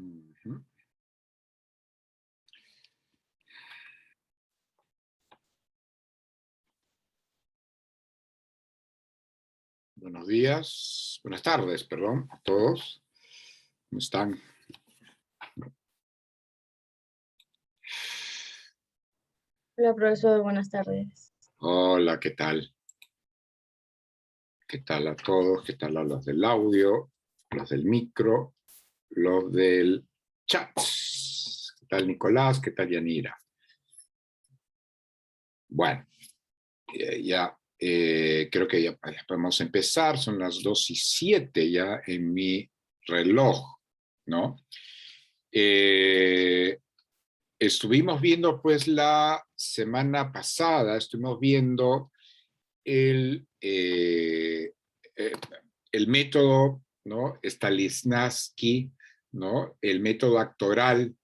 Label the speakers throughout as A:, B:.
A: Ujú. Buenos días, buenas tardes, perdón, a todos. ¿Cómo están?
B: Hola, profesor, buenas tardes.
A: Hola, ¿qué tal? ¿Qué tal a todos? ¿Qué tal a los del audio, los del micro, los del chat? ¿Qué tal Nicolás? ¿Qué tal Yanira? Bueno, creo que ya podemos empezar. Son las 2:07 ya en mi reloj, ¿no? Estuvimos viendo pues la semana pasada, estuvimos viendo el, eh, eh, el método, ¿no? Stanislavski, ¿no? El método actoral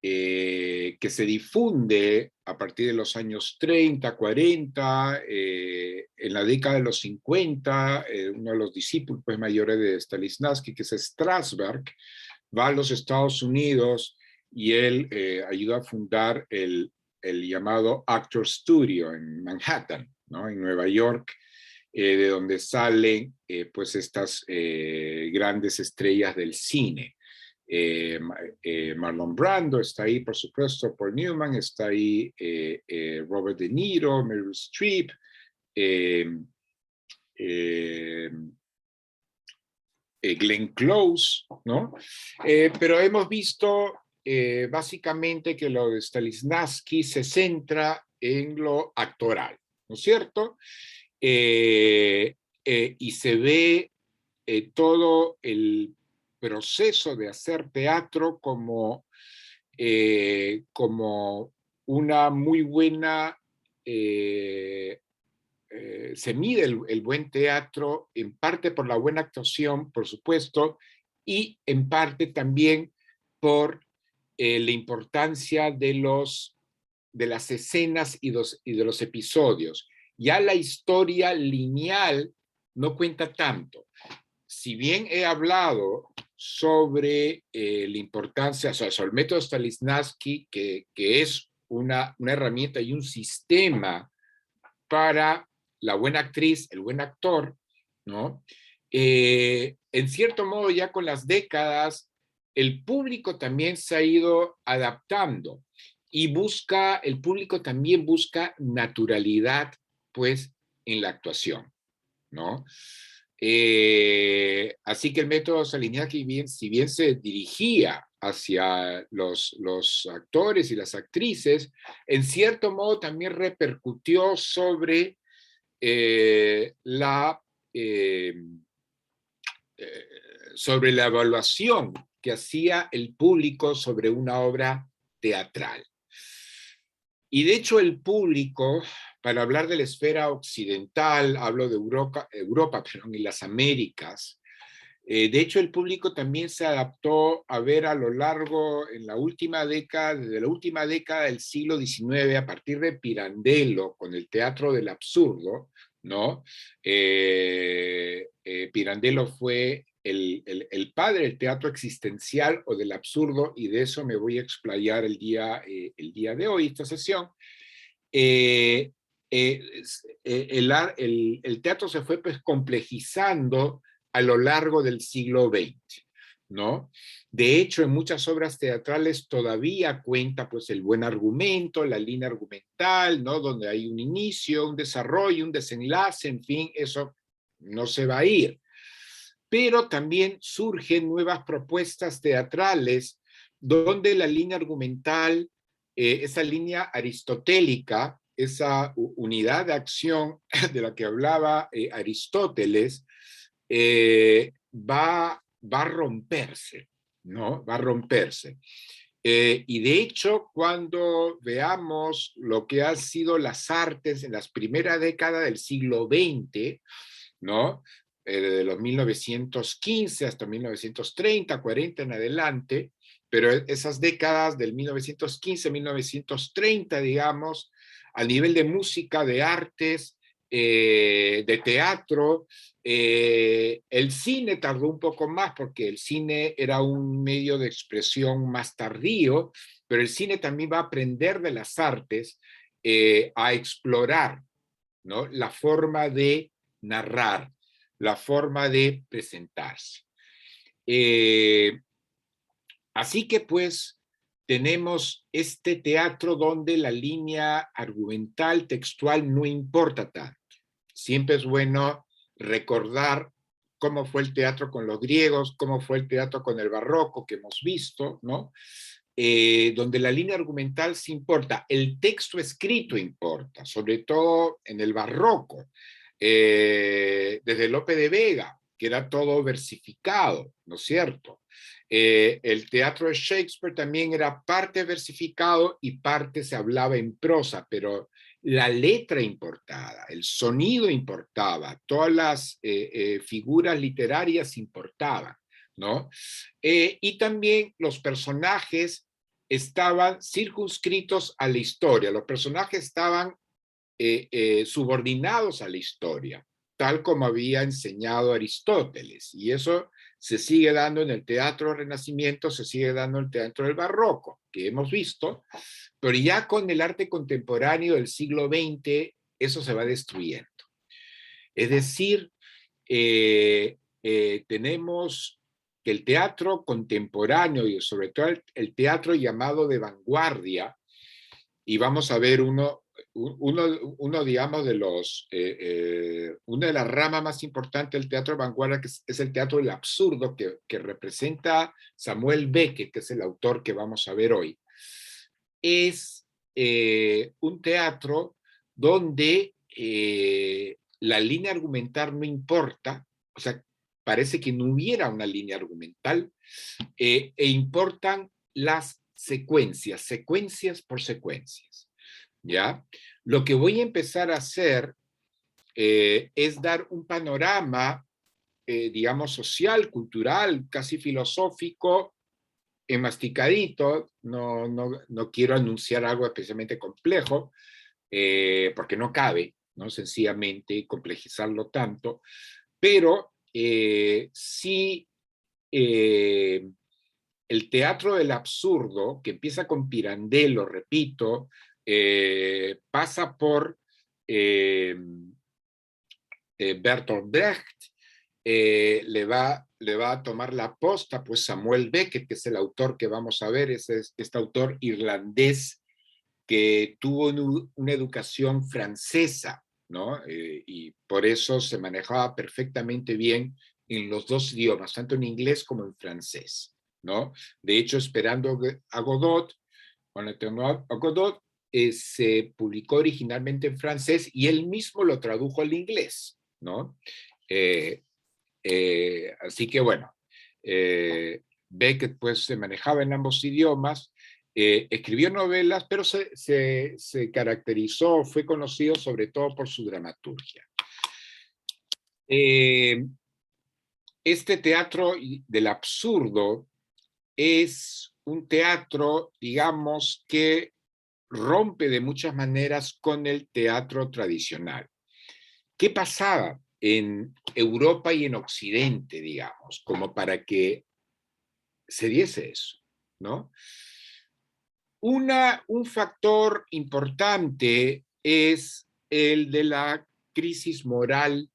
A: que se difunde a partir de los años 30, 40, en la década de los 50, uno de los discípulos pues, mayores de Stanislavski, que es Strasberg, va a los Estados Unidos y él ayuda a fundar el llamado Actor Studio en Manhattan, ¿no? En Nueva York, de donde salen pues estas grandes estrellas del cine. Marlon Brando está ahí, por supuesto, Paul Newman, está ahí Robert De Niro, Meryl Streep, Glenn Close, ¿no? Pero hemos visto básicamente que lo de Stanislavski se centra en lo actoral, ¿no es cierto? Y se ve todo el proceso de hacer teatro como una muy buena se mide el buen teatro en parte por la buena actuación, por supuesto, y en parte también por la importancia de las escenas y de los episodios. Ya la historia lineal no cuenta tanto. Si bien he hablado sobre la importancia, o sea, sobre el método Stanislavski, que es una herramienta y un sistema para la buena actriz, el buen actor, ¿no? En cierto modo, ya con las décadas, el público también se ha ido adaptando y el público también busca naturalidad, pues, en la actuación, ¿no? Así que el método Stanislavski, si bien se dirigía hacia los actores y las actrices, en cierto modo también repercutió sobre eh, la, eh, eh, sobre la evaluación que hacía el público sobre una obra teatral. Y de hecho el público, para hablar de la esfera occidental, hablo de Europa perdón, y las Américas, de hecho el público también se adaptó a ver a lo largo, en la última década, desde la última década del siglo XIX, a partir de Pirandello, con el teatro del absurdo, ¿no? Pirandello fue el padre del teatro existencial o del absurdo, y de eso me voy a explayar el día de hoy, esta sesión. El teatro se fue pues complejizando a lo largo del siglo XX, ¿no? De hecho, en muchas obras teatrales todavía cuenta pues el buen argumento, la línea argumental, ¿no? Donde hay un inicio, un desarrollo, un desenlace, en fin, eso no se va a ir. Pero también surgen nuevas propuestas teatrales donde la línea argumental, esa línea aristotélica, esa unidad de acción de la que hablaba Aristóteles, va a romperse, ¿no? Va a romperse. Y de hecho, cuando veamos lo que han sido las artes en las primeras décadas del siglo XX, ¿no? De los 1915 hasta 1930, 40 en adelante, pero esas décadas del 1915, 1930, digamos, a nivel de música, de artes, de teatro. El cine tardó un poco más porque el cine era un medio de expresión más tardío, pero el cine también va a aprender de las artes a explorar, ¿no?, la forma de narrar, la forma de presentarse. Así que pues tenemos este teatro donde la línea argumental, textual no importa tanto. Siempre es bueno recordar cómo fue el teatro con los griegos, cómo fue el teatro con el barroco que hemos visto, ¿no? Donde la línea argumental sí importa, el texto escrito importa, sobre todo en el barroco, desde Lope de Vega, que era todo versificado, ¿no es cierto? El teatro de Shakespeare también era parte versificado y parte se hablaba en prosa, pero la letra importaba, el sonido importaba, todas las figuras literarias importaban, ¿no? Y también los personajes estaban circunscritos a la historia, los personajes estaban subordinados a la historia, tal como había enseñado Aristóteles, y eso se sigue dando en el teatro del Renacimiento, se sigue dando en el teatro del Barroco, que hemos visto, pero ya con el arte contemporáneo del siglo XX, eso se va destruyendo. Es decir, tenemos que el teatro contemporáneo y sobre todo el teatro llamado de vanguardia, y vamos a ver uno digamos, de los, una de las ramas más importantes del teatro de vanguardia, que es el teatro del absurdo, que representa Samuel Beckett, que es el autor que vamos a ver hoy. Es un teatro donde la línea argumental no importa, o sea, parece que no hubiera una línea argumental, e importan las secuencias, secuencias por secuencias, ¿ya? Lo que voy a empezar a hacer es dar un panorama, digamos, social, cultural, casi filosófico, masticadito. No quiero anunciar algo especialmente complejo, porque no cabe, ¿no?, sencillamente complejizarlo tanto, pero sí, el teatro del absurdo, que empieza con Pirandello, repito, pasa por Bertolt Brecht, le va a tomar la posta pues Samuel Beckett, que es el autor que vamos a ver, es este autor irlandés que tuvo una educación francesa, ¿no? Y por eso se manejaba perfectamente bien en los dos idiomas, tanto en inglés como en francés, ¿no? De hecho, Esperando a Godot, a Godot, se publicó originalmente en francés y él mismo lo tradujo al inglés, ¿no? Así que bueno, Beckett pues se manejaba en ambos idiomas, escribió novelas, pero se caracterizó, fue conocido sobre todo por su dramaturgia. Este teatro del absurdo es un teatro, digamos, que rompe de muchas maneras con el teatro tradicional. ¿Qué pasaba en Europa y en Occidente, digamos, como para que se diese eso, ¿no? Un factor importante es el de la crisis moral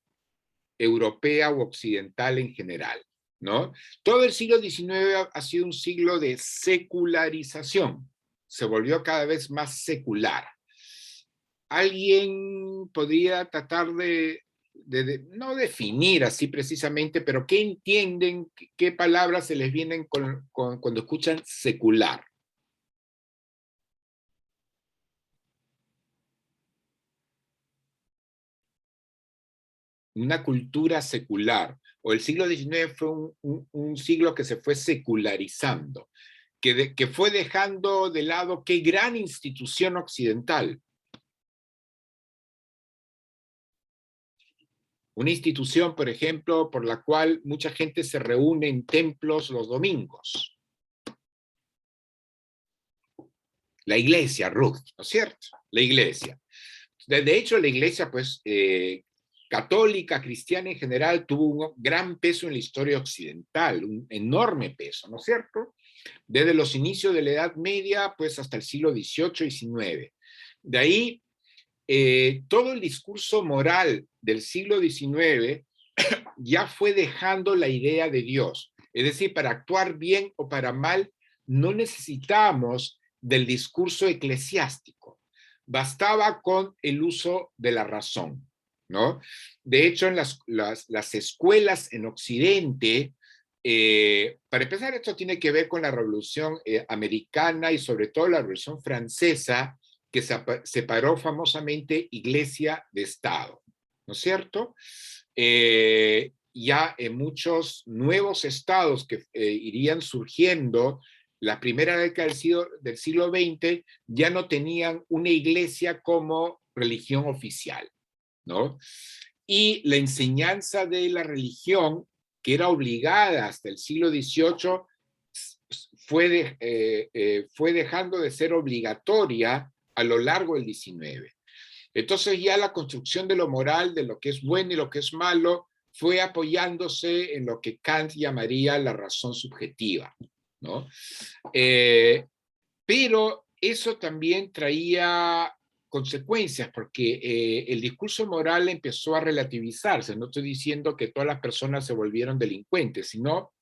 A: europea u occidental en general, ¿no? Todo el siglo XIX ha sido un siglo de secularización, se volvió cada vez más secular. Alguien podría tratar de no definir así precisamente, pero ¿qué entienden, qué palabras se les vienen cuando escuchan secular? Una cultura secular, o el siglo XIX fue un siglo que se fue secularizando, que fue dejando de lado qué gran institución occidental. Una institución, por ejemplo, por la cual mucha gente se reúne en templos los domingos. La iglesia, Ruth, ¿no es cierto? La iglesia. De hecho, la iglesia, pues, católica, cristiana en general, tuvo un gran peso en la historia occidental, un enorme peso, ¿no es cierto? Desde los inicios de la Edad Media, pues, hasta el siglo XVIII y XIX. De ahí, todo el discurso moral del siglo XIX ya fue dejando la idea de Dios. Es decir, para actuar bien o para mal, no necesitamos del discurso eclesiástico. Bastaba con el uso de la razón, ¿no? De hecho, en las escuelas en Occidente, para empezar, esto tiene que ver con la Revolución Americana y sobre todo la Revolución Francesa, que separó famosamente Iglesia de Estado, ¿no es cierto? Ya en muchos nuevos estados que irían surgiendo, la primera década del siglo XX ya no tenían una iglesia como religión oficial, ¿no? Y la enseñanza de la religión, que era obligada hasta el siglo XVIII, fue dejando de ser obligatoria a lo largo del XIX. Entonces ya la construcción de lo moral, de lo que es bueno y lo que es malo, fue apoyándose en lo que Kant llamaría la razón subjetiva, ¿no? Pero eso también traía consecuencias, porque el discurso moral empezó a relativizarse. No estoy diciendo que todas las personas se volvieron delincuentes, sino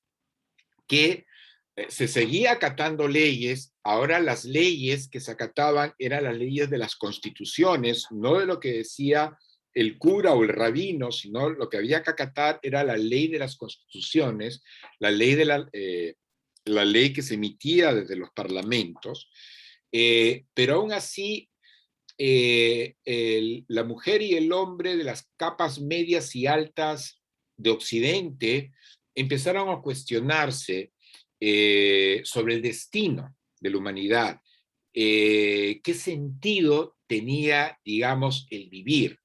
A: que se seguía acatando leyes. Ahora las leyes que se acataban eran las leyes de las constituciones, no de lo que decía el cura o el rabino, sino lo que había que acatar era la ley de las constituciones, la ley, la ley que se emitía desde los parlamentos, pero aún así la mujer y el hombre de las capas medias y altas de Occidente empezaron a cuestionarse sobre el destino de la humanidad, qué sentido tenía, digamos, el vivir.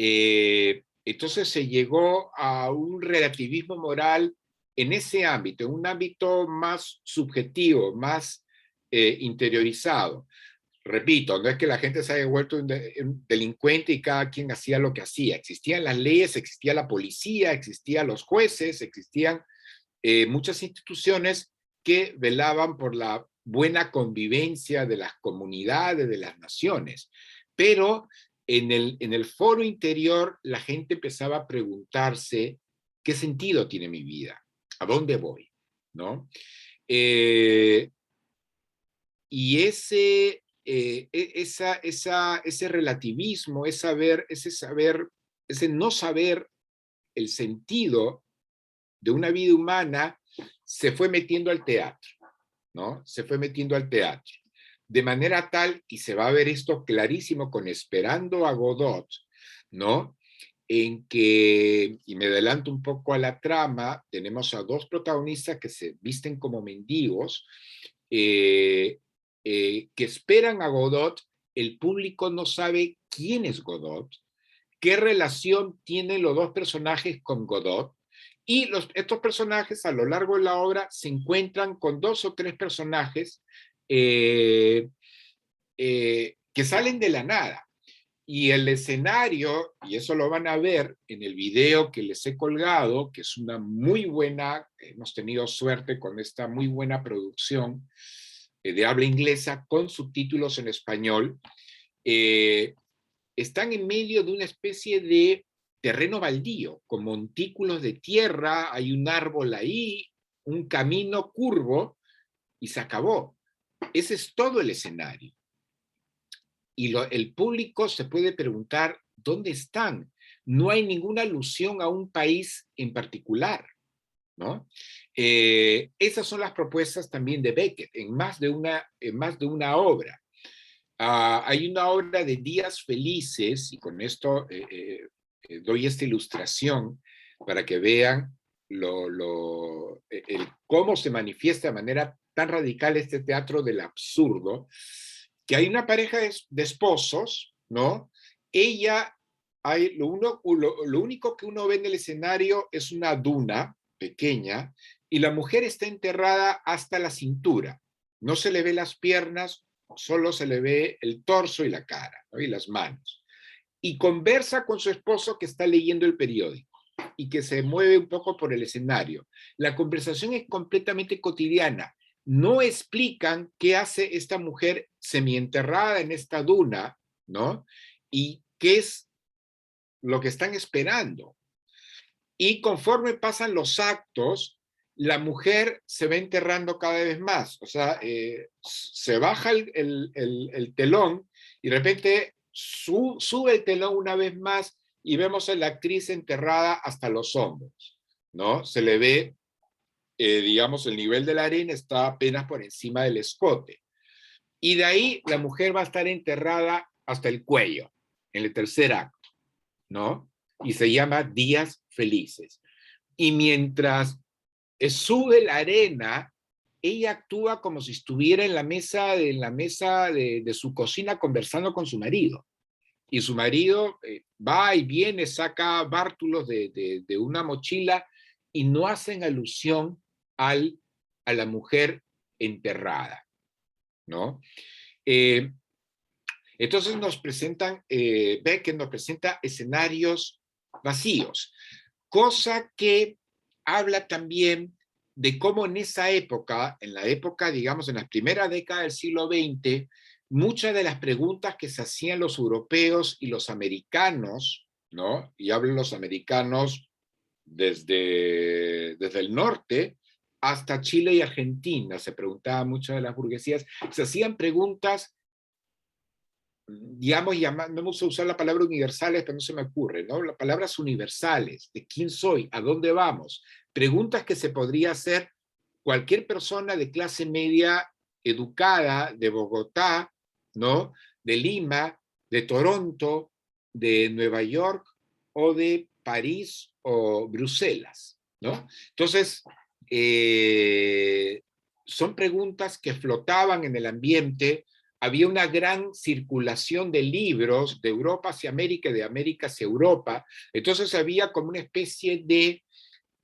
A: Entonces se llegó a un relativismo moral en ese ámbito, en un ámbito más subjetivo, más interiorizado. Repito, no es que la gente se haya vuelto un delincuente y cada quien hacía lo que hacía. Existían las leyes, existía la policía, existían los jueces, existían muchas instituciones que velaban por la buena convivencia de las comunidades, de las naciones. Pero en el foro interior la gente empezaba a preguntarse qué sentido tiene mi vida, a dónde voy, ¿no? Y ese relativismo, ese no saber el sentido de una vida humana, se fue metiendo al teatro, ¿no? Se fue metiendo al teatro. De manera tal, y se va a ver esto clarísimo con Esperando a Godot, ¿no? En que, y me adelanto un poco a la trama, tenemos a dos protagonistas que se visten como mendigos, que esperan a Godot. El público no sabe quién es Godot, qué relación tienen los dos personajes con Godot, y estos personajes a lo largo de la obra se encuentran con dos o tres personajes que salen de la nada. Y el escenario, y eso lo van a ver en el video que les he colgado, que es una muy buena, hemos tenido suerte con esta muy buena producción de habla inglesa con subtítulos en español, están en medio de una especie de terreno baldío, con montículos de tierra, hay un árbol ahí, un camino curvo, y se acabó. Ese es todo el escenario. Y el público se puede preguntar, ¿dónde están? No hay ninguna alusión a un país en particular, ¿no? Esas son las propuestas también de Beckett en más de una obra. Hay una obra de Días Felices, y con esto doy esta ilustración para que vean cómo se manifiesta de manera tan radical este teatro del absurdo, que hay una pareja de esposos, ¿no? Ella, lo único que uno ve en el escenario es una duna pequeña, y la mujer está enterrada hasta la cintura. No se le ve las piernas, solo se le ve el torso y la cara, ¿no? Y las manos. y conversa con su esposo que está leyendo el periódico y que se mueve un poco por el escenario. La conversación es completamente cotidiana. No explican qué hace esta mujer semienterrada en esta duna, ¿no? Y qué es lo que están esperando. Y conforme pasan los actos, la mujer se va enterrando cada vez más. O sea, se baja el telón y de repente sube el telón una vez más y vemos a la actriz enterrada hasta los hombros, ¿no? Se le ve, digamos, el nivel de la arena está apenas por encima del escote. Y de ahí la mujer va a estar enterrada hasta el cuello, en el tercer acto, ¿no? Y se llama Días Felices. Y mientras sube la arena, ella actúa como si estuviera en la mesa de su cocina conversando con su marido. Y su marido va y viene, saca bártulos de una mochila y no hacen alusión a la mujer enterrada, ¿no? Eh, entonces nos presentan, Beckett nos presenta escenarios vacíos, cosa que habla también de cómo en esa época, en la época, digamos, en las primeras décadas del siglo XX, muchas de las preguntas que se hacían los europeos y los americanos, ¿no? Y hablo de los americanos desde el norte hasta Chile y Argentina, se preguntaban muchas de las burguesías, se hacían preguntas, digamos, no me gusta usar la palabra universales, pero no se me ocurre, ¿no? Las palabras universales, de quién soy, a dónde vamos, preguntas que se podría hacer cualquier persona de clase media educada de Bogotá, ¿no? De Lima, de Toronto, de Nueva York o de París o Bruselas, ¿no? Entonces, son preguntas que flotaban en el ambiente. Había una gran circulación de libros de Europa hacia América y de América hacia Europa. Entonces había como una especie de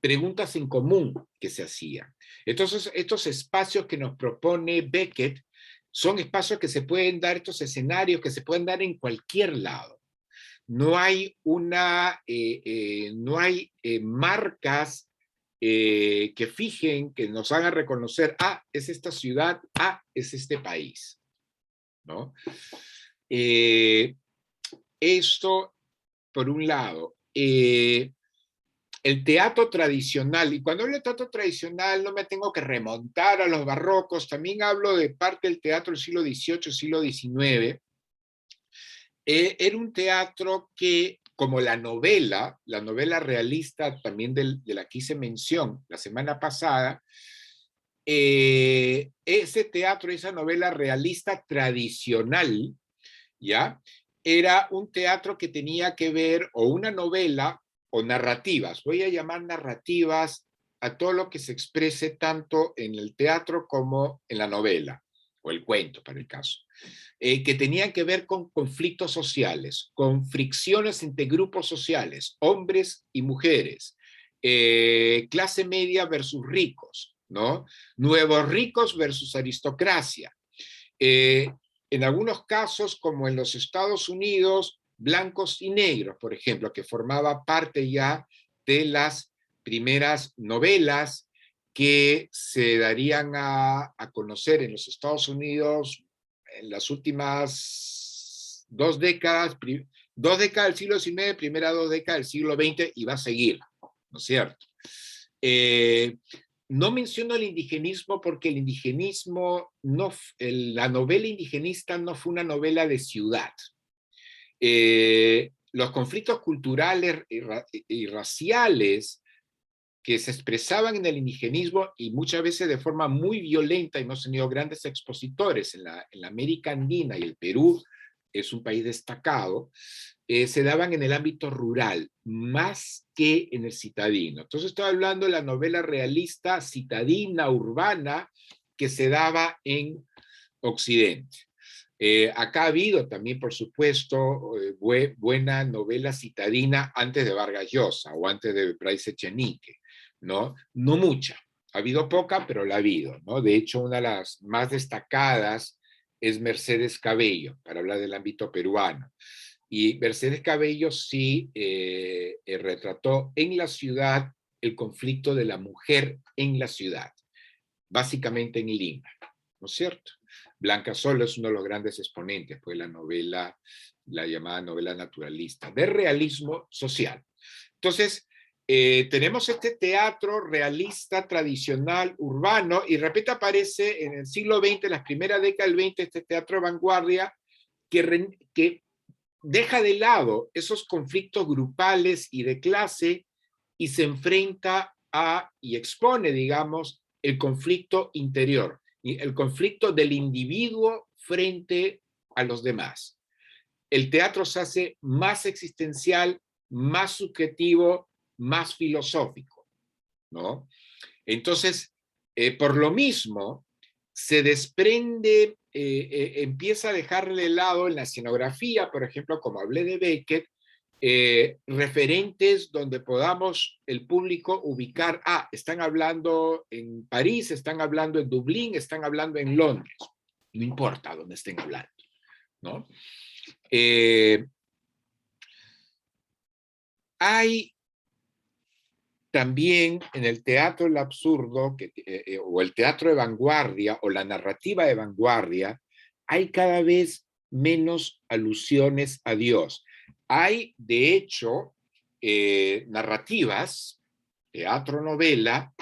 A: preguntas en común que se hacían. Entonces, estos espacios que nos propone Beckett son espacios que se pueden dar, estos escenarios que se pueden dar en cualquier lado. No hay marcas que fijen, que nos hagan reconocer, es esta ciudad, es este país, ¿no? Esto, por un lado. El teatro tradicional, y cuando hablo de teatro tradicional no me tengo que remontar a los barrocos, también hablo de parte del teatro del siglo XVIII, siglo XIX. Era un teatro que, como la novela realista también de la que hice mención la semana pasada, ese teatro, esa novela realista tradicional, ¿ya? Era un teatro que tenía que ver, o una novela, o narrativas. Voy a llamar narrativas a todo lo que se exprese tanto en el teatro como en la novela, o el cuento, para el caso, que tenían que ver con conflictos sociales, con fricciones entre grupos sociales, hombres y mujeres, clase media versus ricos, ¿no? Nuevos ricos versus aristocracia. En algunos casos, como en los Estados Unidos, blancos y negros, por ejemplo, que formaba parte ya de las primeras novelas que se darían a conocer en los Estados Unidos en las últimas dos décadas del siglo XIX, primera dos décadas del siglo XX, y va a seguir, ¿no es cierto? No menciono el indigenismo porque el indigenismo, la novela indigenista no fue una novela de ciudad. Los conflictos culturales y raciales que se expresaban en el indigenismo, y muchas veces de forma muy violenta, y hemos tenido grandes expositores en la América Andina, y el Perú es un país destacado, se daban en el ámbito rural, más que en el citadino. Entonces estoy hablando de la novela realista citadina, urbana, que se daba en Occidente. Acá ha habido también, por supuesto, buena novela citadina antes de Vargas Llosa o antes de Bryce Echenique, ¿no? No mucha, ha habido poca, pero la ha habido, ¿no? De hecho, una de las más destacadas es Mercedes Cabello, para hablar del ámbito peruano. Y Mercedes Cabello sí retrató en la ciudad el conflicto de la mujer en la ciudad, básicamente en Lima, ¿no es cierto? Blanca Solo es uno de los grandes exponentes, pues la novela, la llamada novela naturalista, de realismo social. Entonces, tenemos este teatro realista, tradicional, urbano, y de repente aparece en el siglo XX, en las primeras décadas del XX, este teatro de vanguardia que deja de lado esos conflictos grupales y de clase y se enfrenta a y expone, digamos, el conflicto interior, el conflicto del individuo frente a los demás. El teatro se hace más existencial, más subjetivo, más filosófico, ¿no? Entonces, por lo mismo, se desprende, empieza a dejarle de lado en la escenografía, por ejemplo, como hablé de Beckett, referentes donde podamos el público ubicar, están hablando en París, están hablando en Dublín, están hablando en Londres, no importa dónde estén hablando, ¿no? Hay también en el teatro del absurdo, o el teatro de vanguardia, o la narrativa de vanguardia, hay cada vez menos alusiones a Dios. Hay, de hecho, narrativas, teatro, novela,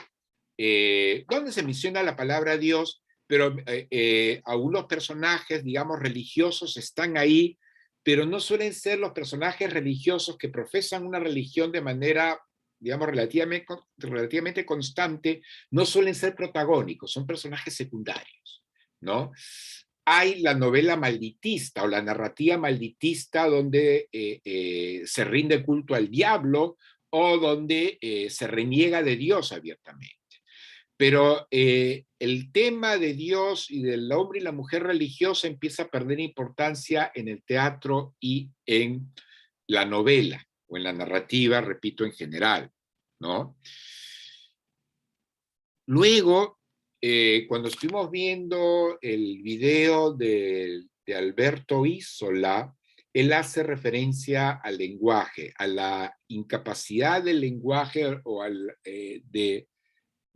A: donde se menciona la palabra Dios, pero algunos personajes, digamos, religiosos están ahí, pero no suelen ser los personajes religiosos que profesan una religión de manera, digamos, relativamente constante, no suelen ser protagónicos, son personajes secundarios, ¿no? Hay la novela malditista o la narrativa malditista donde se rinde culto al diablo o donde se reniega de Dios abiertamente. Pero el tema de Dios y del hombre y la mujer religiosa empieza a perder importancia en el teatro y en la novela o en la narrativa, repito, en general, ¿no? Luego, cuando estuvimos viendo el video de Alberto Isola, él hace referencia al lenguaje, a la incapacidad del lenguaje o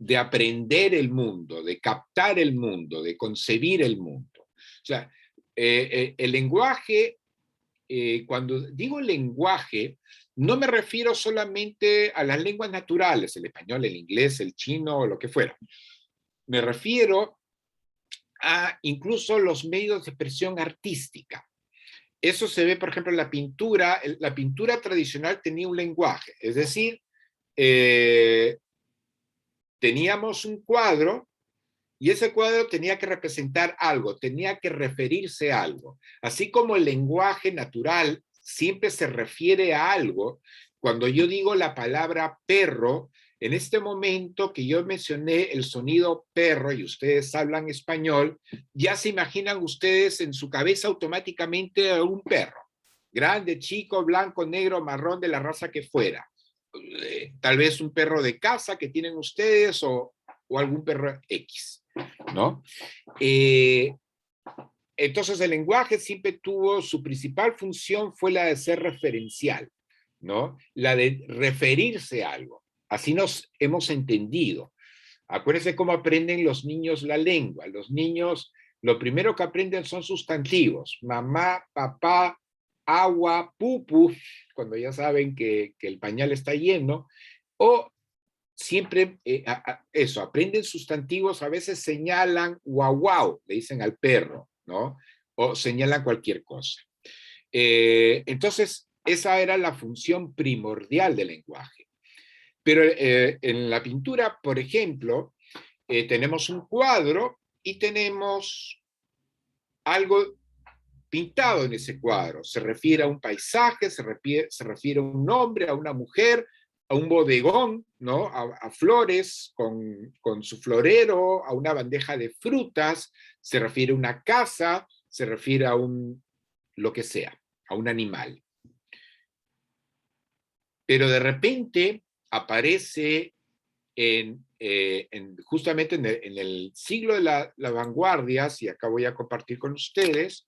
A: de aprender el mundo, de captar el mundo, de concebir el mundo. O sea, el lenguaje, cuando digo lenguaje, no me refiero solamente a las lenguas naturales, el español, el inglés, el chino o lo que fuera. Me refiero a incluso los medios de expresión artística. Eso se ve, por ejemplo, en la pintura. La pintura tradicional tenía un lenguaje, es decir, teníamos un cuadro y ese cuadro tenía que representar algo, tenía que referirse a algo. Así como el lenguaje natural siempre se refiere a algo, cuando yo digo la palabra perro, en este momento que yo mencioné el sonido perro y ustedes hablan español, ya se imaginan ustedes en su cabeza automáticamente a un perro, grande, chico, blanco, negro, marrón, de la raza que fuera. Tal vez un perro de casa que tienen ustedes o algún perro X, ¿no? Entonces el lenguaje siempre tuvo, su principal función fue la de ser referencial, ¿no? La de referirse a algo. Así nos hemos entendido. Acuérdense cómo aprenden los niños la lengua. Los niños, lo primero que aprenden son sustantivos. Mamá, papá, agua, pupu, cuando ya saben que el pañal está lleno, o siempre eso, aprenden sustantivos, a veces señalan guau guau, le dicen al perro, ¿no? O señalan cualquier cosa. Entonces, esa era la función primordial del lenguaje. Pero en la pintura, por ejemplo, tenemos un cuadro y tenemos algo pintado en ese cuadro. Se refiere a un paisaje, se refiere a un hombre, a una mujer, a un bodegón, ¿no? A flores con su florero, a una bandeja de frutas, se refiere a una casa, se refiere a lo que sea, a un animal. Pero de repente aparece justamente en el siglo de las vanguardias, y acá voy a compartir con ustedes,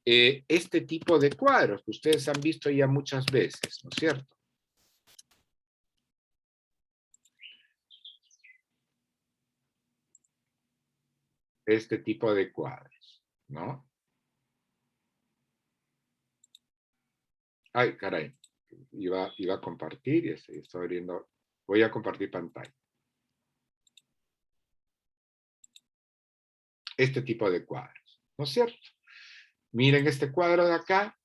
A: este tipo de cuadros que ustedes han visto ya muchas veces, ¿no es cierto? Este tipo de cuadros, ¿no? Ay, caray, iba a compartir y estoy abriendo, voy a compartir pantalla. Este tipo de cuadros, ¿no es cierto? Miren este cuadro de acá,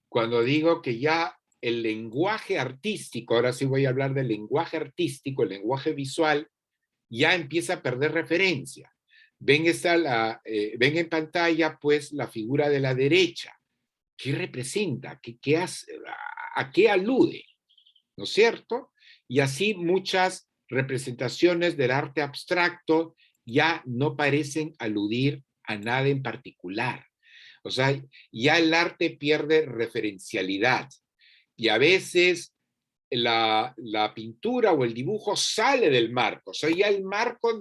A: cuando digo que ya el lenguaje artístico, ahora sí voy a hablar del lenguaje artístico, el lenguaje visual, ya empieza a perder referencia. Ven, ven en pantalla pues la figura de la derecha. ¿Qué representa? ¿Qué hace? ¿A qué alude? ¿No es cierto? Y así muchas representaciones del arte abstracto ya no parecen aludir a nada en particular. O sea, ya el arte pierde referencialidad y a veces la pintura o el dibujo sale del marco. O sea, ya el marco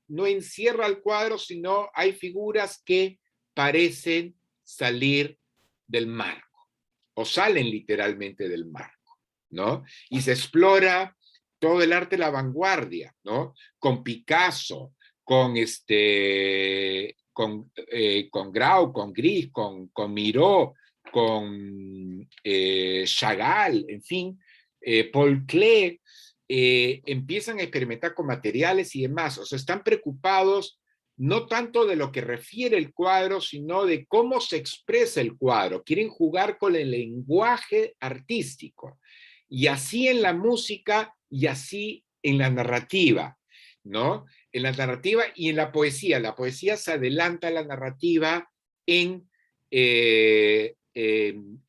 A: no encierra el cuadro, sino hay figuras que parecen salir del marco o salen literalmente del marco, ¿no? Y se explora todo el arte de la vanguardia, ¿no? Con Picasso, con Grau, con Gris, con Miró, con Chagall, en fin, Paul Klee, empiezan a experimentar con materiales y demás. O sea, están preocupados no tanto de lo que refiere el cuadro, sino de cómo se expresa el cuadro. Quieren jugar con el lenguaje artístico. Y así en la música y así en la narrativa, ¿no? En la narrativa y en la poesía. La poesía se adelanta a la narrativa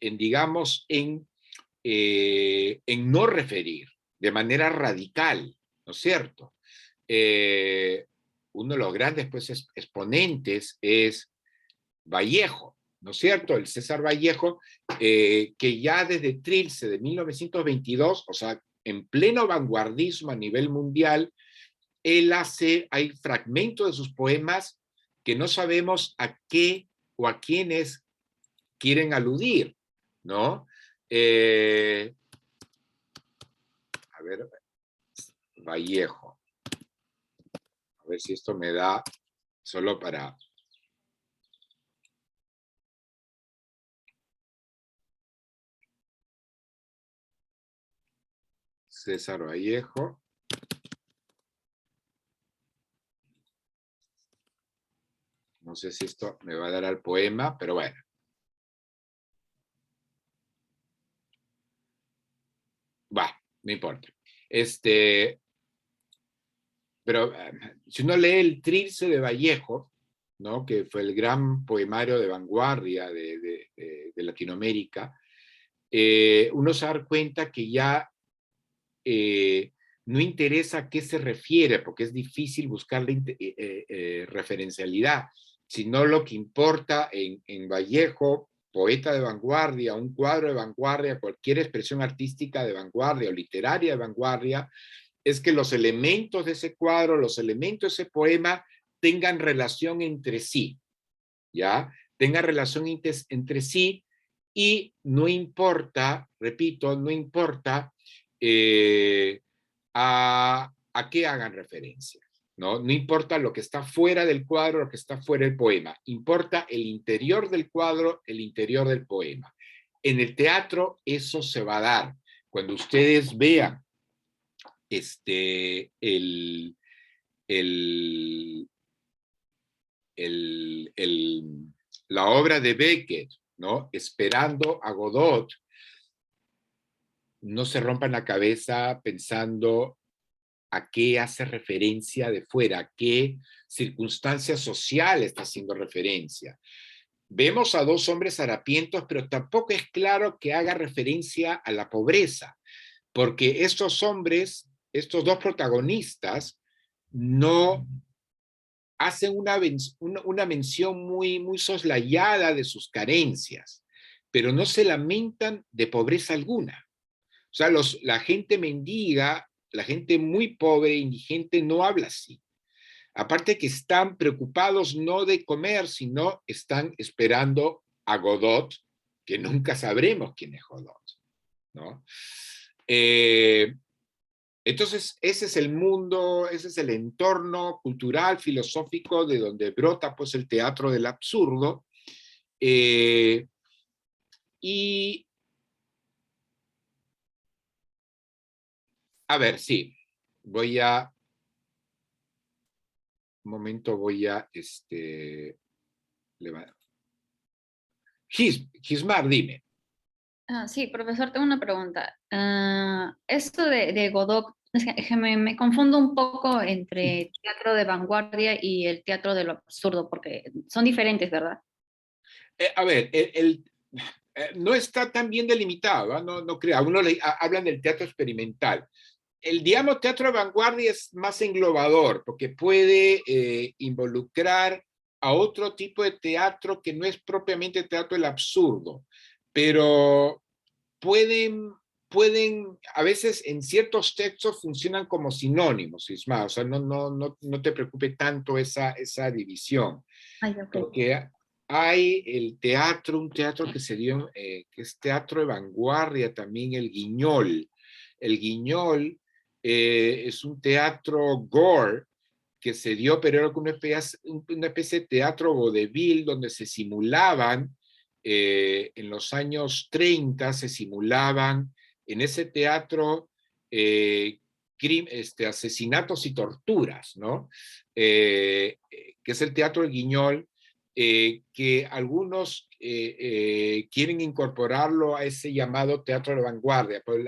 A: digamos, en no referir de manera radical, ¿no es cierto? Uno de los grandes pues, exponentes es Vallejo, ¿no es cierto? El César Vallejo, que ya desde Trilce de 1922, o sea, en pleno vanguardismo a nivel mundial, hay fragmentos de sus poemas que no sabemos a qué o a quiénes quieren aludir, ¿no? A ver, Vallejo. A ver si esto me da solo para... César Vallejo. No sé si esto me va a dar al poema, pero bueno. Va, no importa. Pero si uno lee el Trilce de Vallejo, ¿no? Que fue el gran poemario de vanguardia de Latinoamérica, uno se da cuenta que ya no interesa a qué se refiere, porque es difícil buscar la referencialidad, sino lo que importa en Vallejo, poeta de vanguardia, un cuadro de vanguardia, cualquier expresión artística de vanguardia o literaria de vanguardia, es que los elementos de ese cuadro, los elementos de ese poema tengan relación entre sí, ¿ya? Tengan relación entre sí y no importa, repito, no importa a qué hagan referencia, ¿no? No importa lo que está fuera del cuadro, lo que está fuera del poema, importa el interior del cuadro, el interior del poema. En el teatro eso se va a dar. Cuando ustedes vean el, el, la obra de Beckett, ¿no? Esperando a Godot, no se rompan la cabeza pensando a qué hace referencia de fuera, a qué circunstancia social está haciendo referencia. Vemos a dos hombres harapientos, pero tampoco es claro que haga referencia a la pobreza, porque estos hombres, estos dos protagonistas, no hacen una mención muy soslayada de sus carencias, pero no se lamentan de pobreza alguna. O sea, la gente mendiga, la gente muy pobre, indigente, no habla así. Aparte que están preocupados no de comer, sino están esperando a Godot, que nunca sabremos quién es Godot, ¿no? Entonces, ese es el mundo, ese es el entorno cultural, filosófico, de donde brota pues el teatro del absurdo. Y, a ver, sí, voy a, un momento voy a, Gismar, dime.
C: Sí, profesor, tengo una pregunta. Esto de Godot, es que me confundo un poco entre teatro de vanguardia y el teatro de lo absurdo, porque son diferentes, ¿verdad?
A: A ver, no está tan bien delimitado, ¿eh? No, no creo. Algunos hablan del teatro experimental. El, digamos, teatro de vanguardia es más englobador, porque puede involucrar a otro tipo de teatro que no es propiamente teatro del absurdo, pero pueden, a veces en ciertos textos funcionan como sinónimos, Isma, o sea, no te preocupe tanto esa división,
C: Ay, ok.
A: porque hay el teatro, un teatro que se dio, que es teatro de vanguardia también, el Guiñol. El Guiñol es un teatro gore que se dio, pero era una especie de teatro vodevil donde se simulaban, en los años 30 se simulaban en ese teatro asesinatos y torturas, ¿no? Que es el teatro del Guiñol, que algunos quieren incorporarlo a ese llamado teatro de vanguardia, pero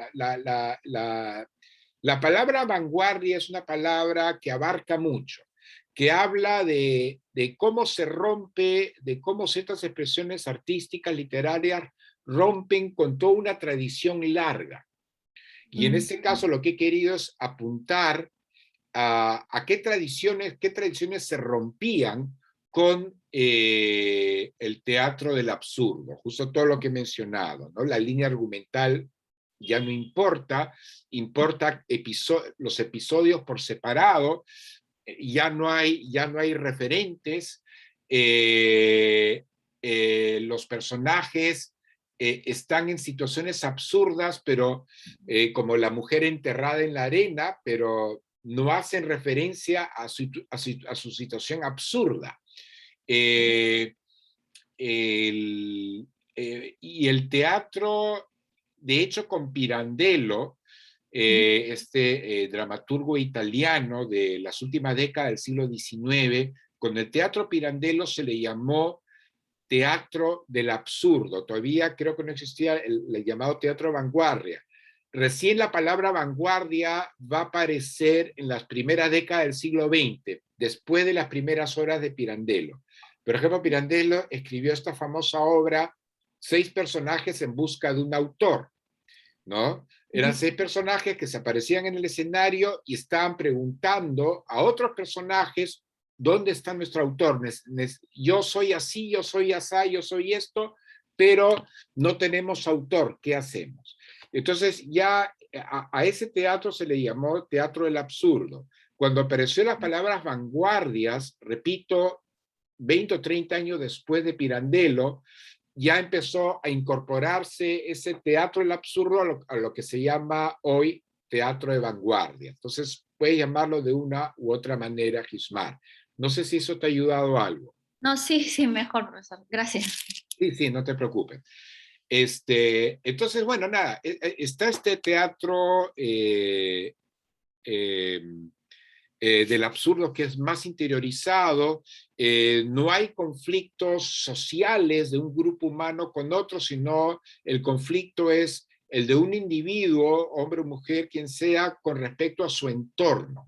A: la palabra vanguardia es una palabra que abarca mucho, que habla de cómo se rompe, de cómo ciertas expresiones artísticas, literarias, rompen con toda una tradición larga. Y en este caso lo que he querido es apuntar a qué tradiciones se rompían con el teatro del absurdo, justo todo lo que he mencionado, ¿no? La línea argumental ya no importa, importa los episodios por separado, ya no hay referentes, los personajes están en situaciones absurdas, pero como la mujer enterrada en la arena, pero no hacen referencia a su situación absurda. Eh, y el teatro, de hecho, con Pirandello, dramaturgo italiano de las últimas décadas del siglo XIX, con el teatro Pirandello se le llamó teatro del absurdo. Todavía creo que no existía el llamado teatro de vanguardia. Recién la palabra vanguardia va a aparecer en las primeras décadas del siglo XX, después de las primeras obras de Pirandello. Por ejemplo, Pirandello escribió esta famosa obra, 6 personajes en busca de un autor, ¿no? Eran 6 personajes que se aparecían en el escenario y estaban preguntando a otros personajes, ¿dónde está nuestro autor? Yo soy así, yo soy asá, yo soy esto, pero no tenemos autor, ¿qué hacemos? Entonces ya a ese teatro se le llamó teatro del absurdo. Cuando apareció las palabras vanguardias, repito, 20 o 30 años después de Pirandello, ya empezó a incorporarse ese teatro del absurdo a lo que se llama hoy teatro de vanguardia. Entonces, puedes llamarlo de una u otra manera, Gismar. No sé si eso te ha ayudado a algo.
C: No, sí, sí, mejor, profesor. Gracias.
A: Sí, sí, no te preocupes. Entonces, bueno, nada, está este teatro eh, del absurdo que es más interiorizado, no hay conflictos sociales de un grupo humano con otro, sino el conflicto es el de un individuo, hombre o mujer, quien sea, con respecto a su entorno.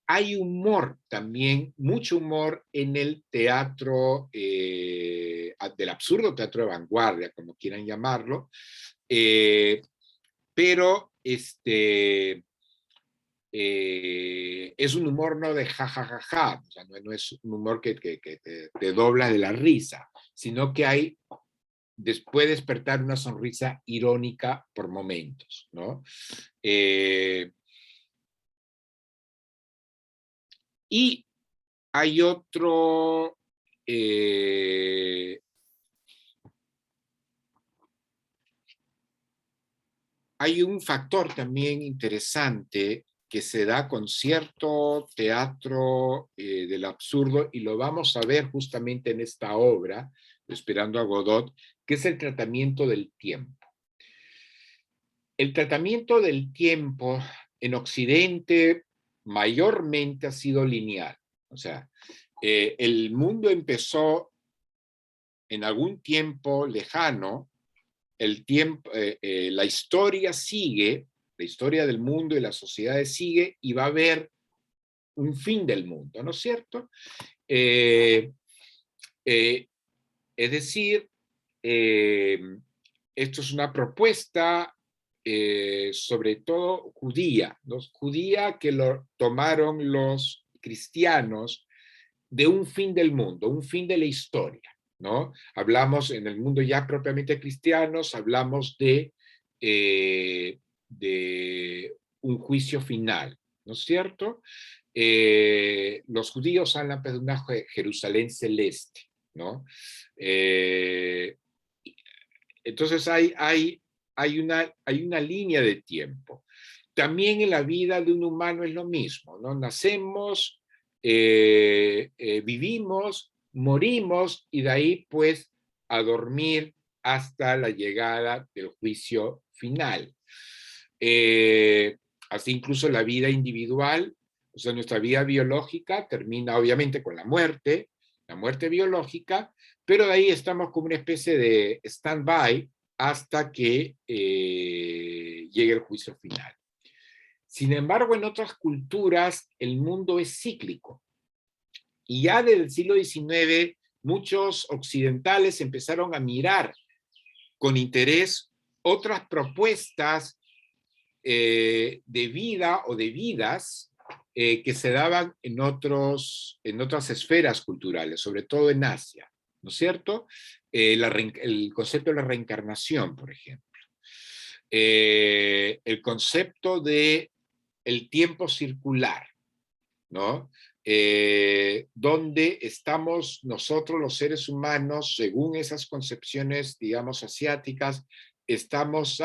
A: Hay humor también, mucho humor en el teatro del absurdo, teatro de vanguardia, como quieran llamarlo, pero es un humor no de jajajaja, o sea, no es un humor que te doblas de la risa, sino que hay, puede despertar una sonrisa irónica por momentos, ¿no? Y hay otro, hay un factor también interesante que se da con cierto teatro del absurdo, y lo vamos a ver justamente en esta obra, Esperando a Godot, que es el tratamiento del tiempo. El tratamiento del tiempo en Occidente mayormente ha sido lineal. O sea, el mundo empezó en algún tiempo lejano, la historia sigue, la historia del mundo y las sociedades sigue, y va a haber un fin del mundo, ¿no es cierto? Es decir, esto es una propuesta sobre todo judía, ¿no? Judía que lo tomaron los cristianos de un fin del mundo, un fin de la historia, ¿no? Hablamos en el mundo ya propiamente cristianos, hablamos de un juicio final, ¿no es cierto? Los judíos hablan de una Jerusalén celeste, ¿no? Entonces hay una línea de tiempo. También en la vida de un humano es lo mismo, ¿no? Nacemos, vivimos, morimos, y de ahí pues a dormir hasta la llegada del juicio final. Así incluso la vida individual, o sea, nuestra vida biológica termina obviamente con la muerte biológica, pero de ahí estamos como una especie de stand-by hasta que llegue el juicio final. Sin embargo, en otras culturas el mundo es cíclico. Y ya desde el siglo XIX, muchos occidentales empezaron a mirar con interés otras propuestas de vida o de vidas que se daban en otras esferas culturales, sobre todo en Asia, ¿no es cierto? El concepto de la reencarnación, por ejemplo. El concepto de el tiempo circular, ¿no? Donde estamos nosotros los seres humanos, según esas concepciones, digamos, asiáticas, estamos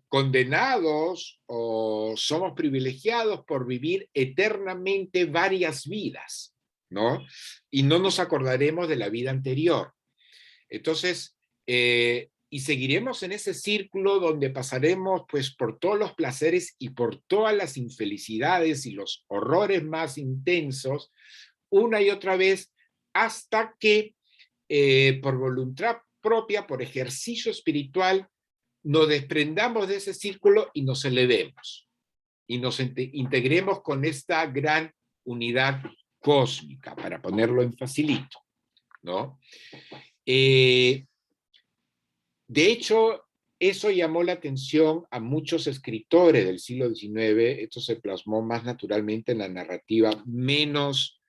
A: condenados o somos privilegiados por vivir eternamente varias vidas, ¿no? Y no nos acordaremos de la vida anterior. Entonces, y seguiremos en ese círculo donde pasaremos pues por todos los placeres y por todas las infelicidades y los horrores más intensos una y otra vez, hasta que por voluntad propia, por ejercicio espiritual, nos desprendamos de ese círculo y nos elevemos y nos integremos con esta gran unidad cósmica, para ponerlo en facilito, ¿no? De hecho, eso llamó la atención a muchos escritores del siglo XIX. Esto se plasmó más naturalmente en la narrativa, menos,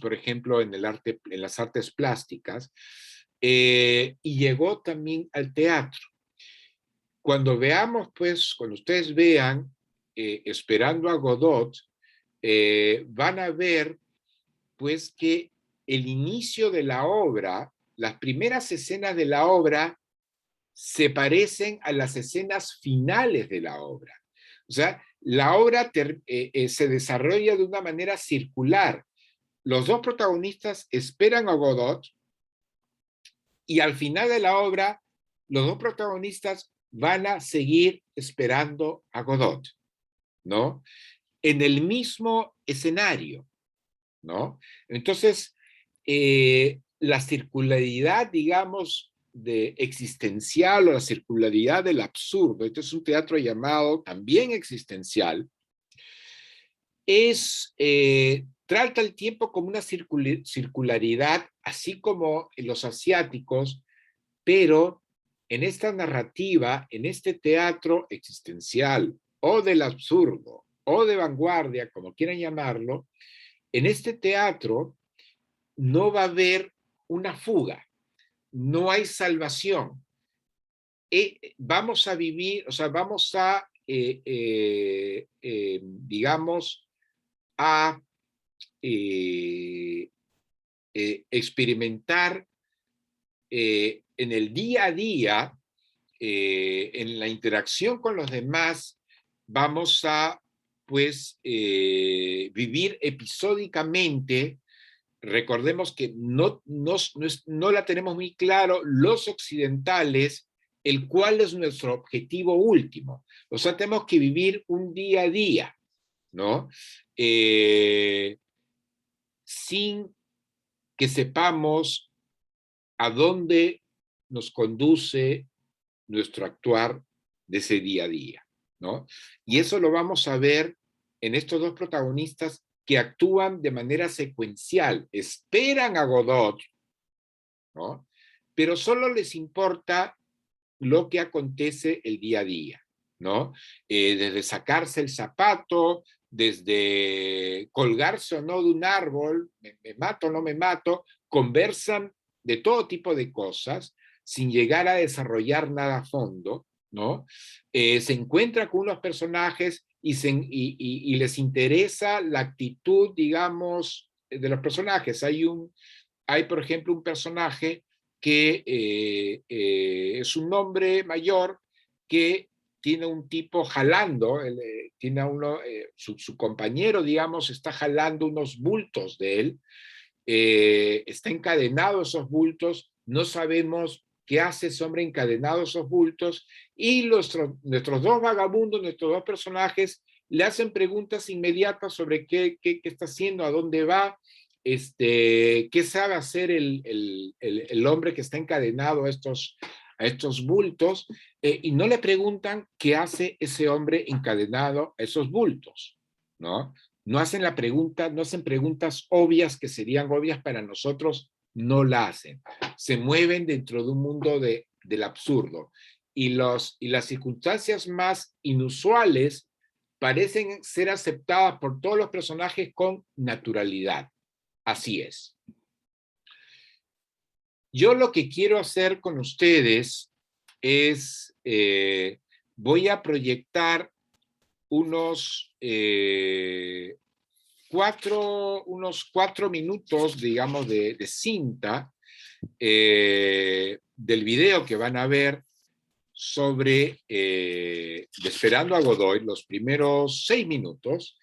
A: por ejemplo, en las artes plásticas, y llegó también al teatro. Cuando veamos, pues, cuando ustedes vean Esperando a Godot, van a ver, pues, que el inicio de la obra, las primeras escenas de la obra, se parecen a las escenas finales de la obra. O sea, la obra se desarrolla de una manera circular. Los dos protagonistas esperan a Godot, y al final de la obra, los dos protagonistas van a seguir esperando a Godot, ¿no? En el mismo escenario, ¿no? Entonces, la circularidad, digamos, de existencial, o la circularidad del absurdo, este es un teatro llamado también existencial, trata el tiempo como una circularidad, así como en los asiáticos, pero en esta narrativa, en este teatro existencial, o del absurdo, o de vanguardia, como quieran llamarlo, en este teatro no va a haber una fuga, no hay salvación. Vamos a vivir, o sea, vamos a, digamos, a experimentar en el día a día, en la interacción con los demás, vamos a pues vivir episódicamente. Recordemos que no la tenemos muy claro los occidentales, el cual es nuestro objetivo último. O sea, tenemos que vivir un día a día, ¿no? Sin que sepamos a dónde nos conduce nuestro actuar de ese día a día, ¿no? Y eso lo vamos a ver en estos dos protagonistas que actúan de manera secuencial, esperan a Godot, ¿no? Pero solo les importa lo que acontece el día a día, ¿no? Desde sacarse el zapato, desde colgarse o no de un árbol, me mato o no me mato, conversan de todo tipo de cosas sin llegar a desarrollar nada a fondo, ¿no? Se encuentra con unos personajes y les interesa la actitud, digamos, de los personajes. Hay, por ejemplo, un personaje que es un hombre mayor que tiene un tipo jalando, tiene a uno, su compañero, digamos, está jalando unos bultos de él, está encadenado a esos bultos, no sabemos qué hace ese hombre encadenado a esos bultos, y nuestros dos vagabundos, nuestros dos personajes, le hacen preguntas inmediatas sobre qué está haciendo, a dónde va, qué sabe hacer el hombre que está encadenado a estos bultos, y no le preguntan qué hace ese hombre encadenado a esos bultos, ¿no? No hacen la pregunta, no hacen preguntas obvias que serían obvias para nosotros, no la hacen. Se mueven dentro de un mundo del absurdo. Y las circunstancias más inusuales parecen ser aceptadas por todos los personajes con naturalidad. Así es. Yo lo que quiero hacer con ustedes es, voy a proyectar unos 4 minutos, digamos, de cinta del video que van a ver sobre Esperando a Godoy, los primeros 6 minutos,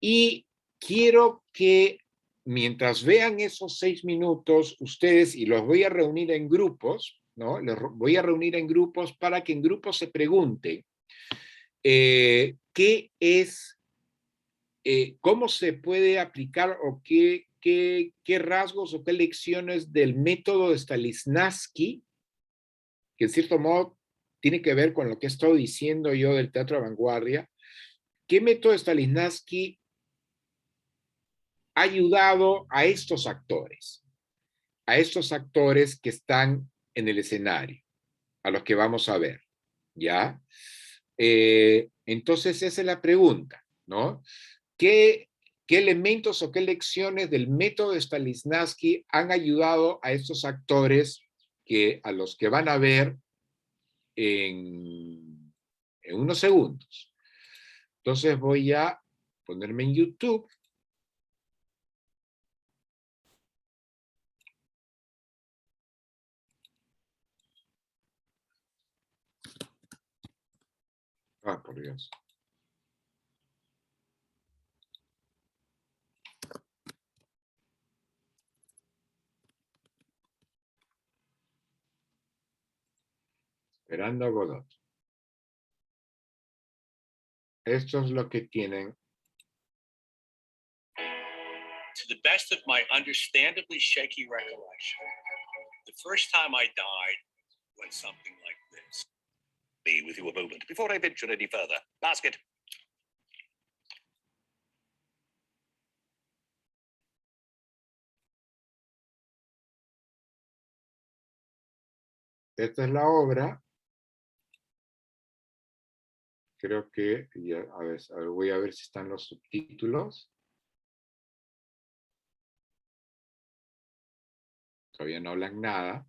A: y quiero que mientras vean esos 6 minutos, ustedes, y los voy a reunir en grupos, ¿no? Los voy a reunir en grupos para que en grupos se pregunten qué es, cómo se puede aplicar o qué rasgos o qué lecciones del método de Stanislavski, que en cierto modo tiene que ver con lo que he estado diciendo yo del teatro de vanguardia, qué método de Stanislavski ha ayudado a estos actores que están en el escenario, a los que vamos a ver, ¿ya? Entonces esa es la pregunta, ¿no? ¿Qué elementos o qué lecciones del método de Stanislavski han ayudado a estos actores a los que van a ver en unos segundos? Entonces voy a ponerme en YouTube. Ah, por Dios. Esperando a Godot. Esto es lo que tienen.
D: To the best of my understandably shaky recollection, the first time I died went something like this. Be with you a moment before I venture any further. Basket.
A: Esta es la obra. Creo que, ya, a ver, voy a ver si están los subtítulos. Todavía no hablan nada.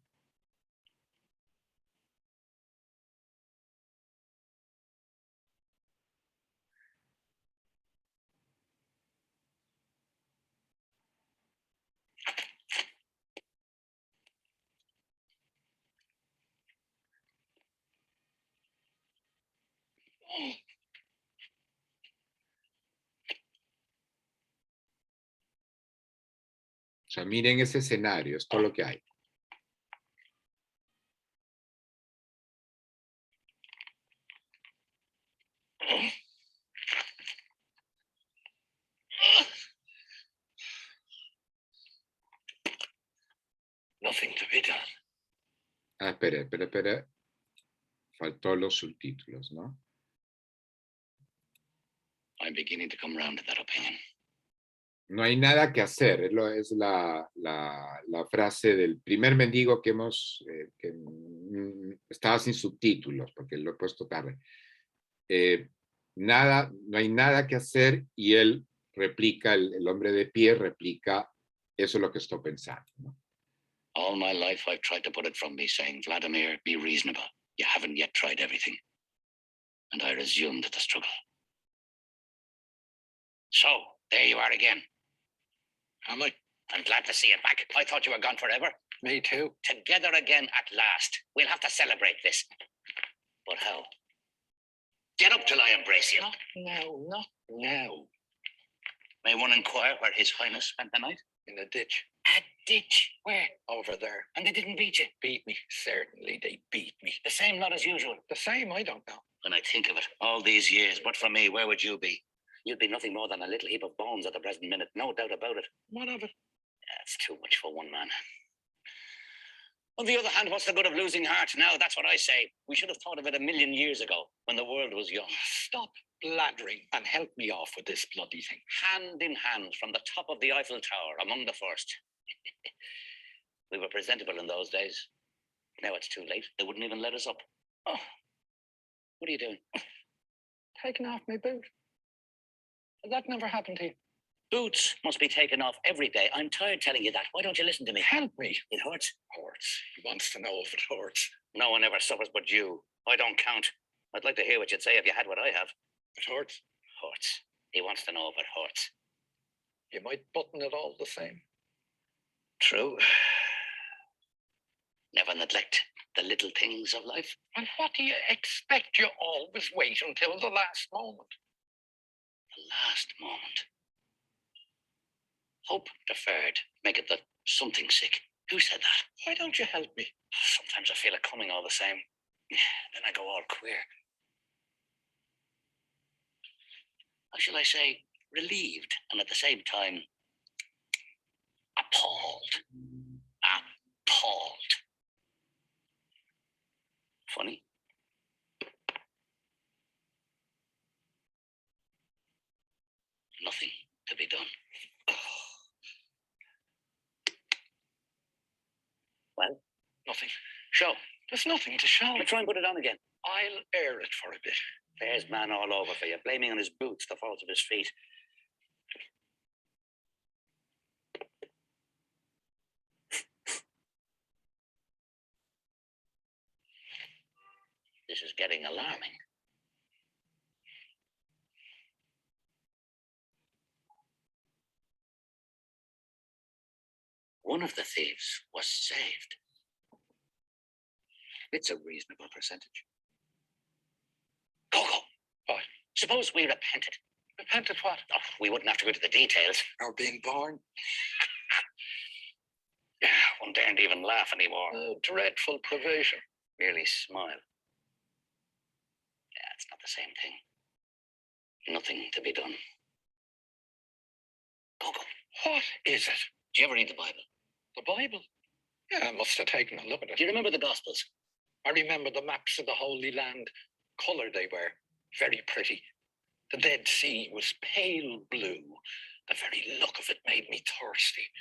A: O sea, miren ese escenario, es todo lo que hay.
D: Nothing to be done.
A: Ah, espera. Faltó los subtítulos, ¿no?
D: I'm beginning to come round to that opinion.
A: No hay nada que hacer, es la frase del primer mendigo que hemos, estaba sin subtítulos, porque lo he puesto tarde. No hay nada que hacer, y él replica, el hombre de pie replica, eso es lo que estoy pensando, ¿no?
D: All my life I've tried to put it from me, saying, Vladimir, be reasonable. You haven't yet tried everything. And I resumed the struggle. So, there you are again. Am I? I'm glad to see you back. I thought you were gone forever. Me too. Together again at last. We'll have to celebrate this. But how? Get up till I embrace you. Not now. May one inquire where His Highness spent the night? In the ditch. A ditch? Where? Over there. And they didn't beat you? Beat me. Certainly they beat me. The same lot as usual? The same, I don't know. When I think of it, all these years, but for me, where would you be? You'd be nothing more than a little heap of bones at the present minute, no doubt about it. What of it? That's too much for one man. On the other hand, what's the good of losing heart now? That's what I say. We should have thought of it a million years ago, when the world was young. Stop blathering and help me off with this bloody thing. Hand in hand from the top of the Eiffel Tower, among the first. We were presentable in those days. Now it's too late. They wouldn't even let us up. Oh, what are you doing? Taking off my boot. That never happened to you. Boots must be taken off every day. I'm tired telling you that. Why don't you listen to me? Help me. It hurts. Hurts. He wants to know if it hurts. No one ever suffers but you. I don't count. I'd like to hear what you'd say if you had what I have. It hurts. Hurts. He wants to know if it hurts. You might button it all the same. True. Never neglect the little things of life. And what do you expect? You always wait until the last moment. The last moment. Hope deferred maketh the something sick. Who said that? Why don't you help me? Sometimes I feel it coming all the same. Then I go all queer. How shall I say? Relieved, and at the same time, appalled. Appalled. Funny. Nothing to be done. Well, nothing. Show. There's nothing to show. I'll try and put it on again. I'll air it for a bit. There's man all over for you, blaming on his boots the fault of his feet. This is getting alarming. One of the thieves was saved. It's a reasonable percentage. Go. What? Suppose we repented. Repented what? Oh, we wouldn't have to go into the details. Our being born? One daren't even laugh anymore. Dreadful privation. Merely smile. Yeah, it's not the same thing. Nothing to be done. Go. What is it? Do you ever read the Bible? The Bible? Yeah, I must have taken a look at it. Do you remember the Gospels? I remember the maps of the Holy Land. Colour they were. Very pretty. The Dead Sea was pale blue. The very look of it made me thirsty.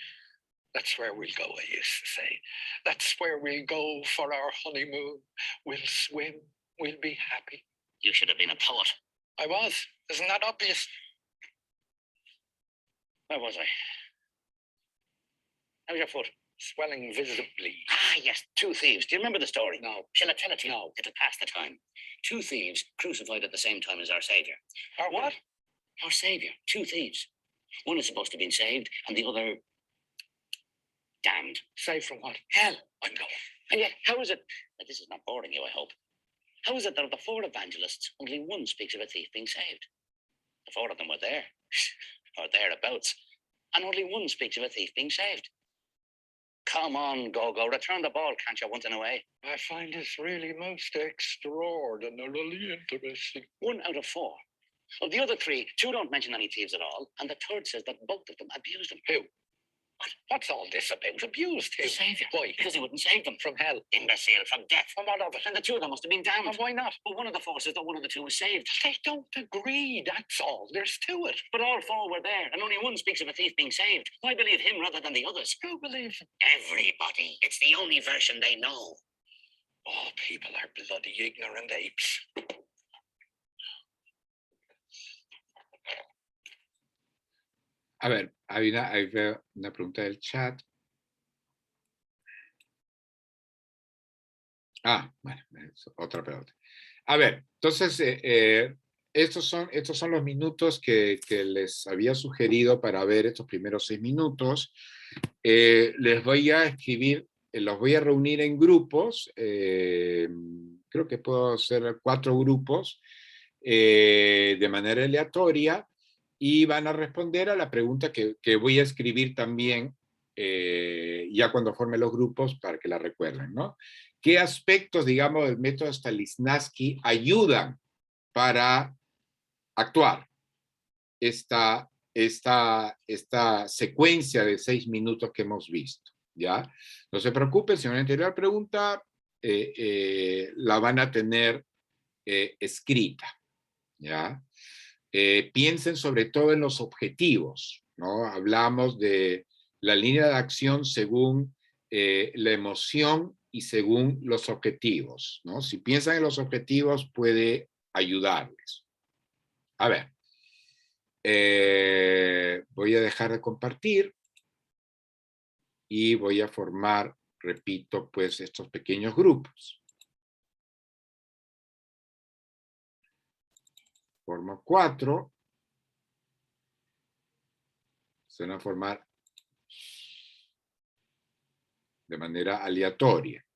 D: That's where we'll go, I used to say. That's where we'll go for our honeymoon. We'll swim. We'll be happy. You should have been a poet. I was. Isn't that obvious? Where was I? How's your foot? Swelling visibly. Ah, yes, 2 thieves. Do you remember the story? No. Shall I tell it to you? No. It'll pass the time. 2 thieves crucified at the same time as our Saviour. Our what? Our Saviour. 2 thieves. One is supposed to have been saved, and the other damned. Saved from what? Hell. I'm going. And yet, how is it? This is not boring you, I hope. How is it that of the 4 evangelists, only one speaks of a thief being saved? The 4 of them were there, or thereabouts, and only one speaks of a thief being saved. Come on, Gogo, return the ball, can't you, once in a way?
E: I find this really most extraordinarily interesting.
D: 1 out of 4. Of the other 3, 2 don't mention any thieves at all, and the third says that both of them abused him.
E: Who? What's all this about? Abused
D: The
E: who?
D: Saviour.
E: Why?
D: Because he wouldn't save them.
E: From hell.
D: Imbecile, from death.
E: And what of it?
D: And the 2 of them must have been damned.
E: And why not?
D: But one of the 4 says that one of the 2 was saved.
E: They don't agree, that's all. There's to it.
D: But all 4 were there, and only one speaks of a thief being saved. Why believe him rather than the others?
E: Who believes him?
D: Everybody. It's the only version they know.
E: Oh, people are bloody ignorant apes.
A: A ver, ahí veo una pregunta del chat. Ah, bueno, es otra pregunta. A ver, entonces, estos son los minutos que les había sugerido para ver estos primeros 6 minutos. Les voy a escribir, los voy a reunir en grupos. Creo que puedo hacer 4 grupos de manera aleatoria y van a responder a la pregunta que voy a escribir también ya cuando forme los grupos para que la recuerden, ¿no? ¿Qué aspectos, digamos, del método Stanislavski ayudan para actuar esta secuencia de 6 minutos que hemos visto? ¿Ya? No se preocupen, si una anterior pregunta la van a tener escrita, ¿ya? Piensen sobre todo en los objetivos, ¿no? Hablamos de la línea de acción según la emoción y según los objetivos, ¿no? Si piensan en los objetivos puede ayudarles. A ver, voy a dejar de compartir y voy a formar, repito, pues estos pequeños grupos. Formo 4. Se van a formar de manera aleatoria.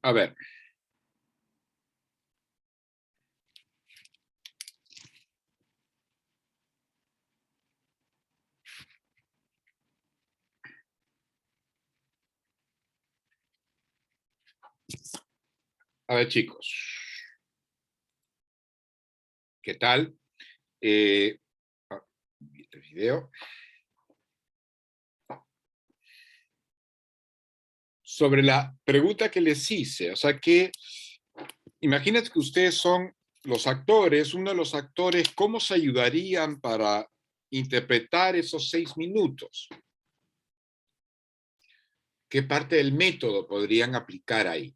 A: A ver. A ver, chicos. ¿Qué tal? El video. Sobre la pregunta que les hice, o sea que imagínate que ustedes son los actores, uno de los actores, ¿cómo se ayudarían para interpretar esos 6 minutos? ¿Qué parte del método podrían aplicar ahí?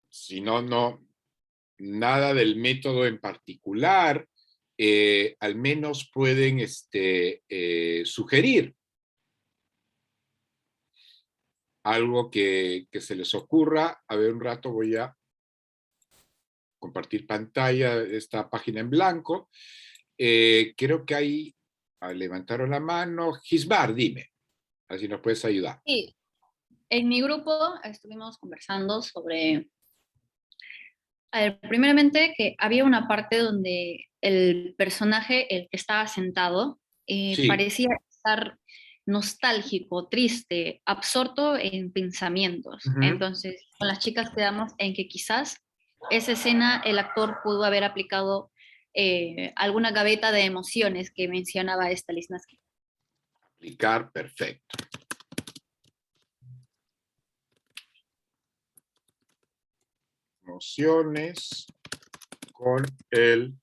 A: Si no, nada del método en particular, al menos pueden sugerir algo que se les ocurra. A ver, un rato voy a compartir pantalla de esta página en blanco. Creo que ahí levantaron la mano. Gisbar, dime, a ver si nos puedes ayudar.
C: Sí, en mi grupo estuvimos conversando sobre, a ver, primeramente que había una parte donde el personaje, el que estaba sentado,
A: Sí.
C: parecía estar nostálgico, triste, absorto en pensamientos.
A: Ujú.
C: Entonces, con las chicas quedamos en que quizás esa escena el actor pudo haber aplicado alguna gaveta de emociones que mencionaba esta Liznansky.
A: Aplicar, perfecto. Emociones con el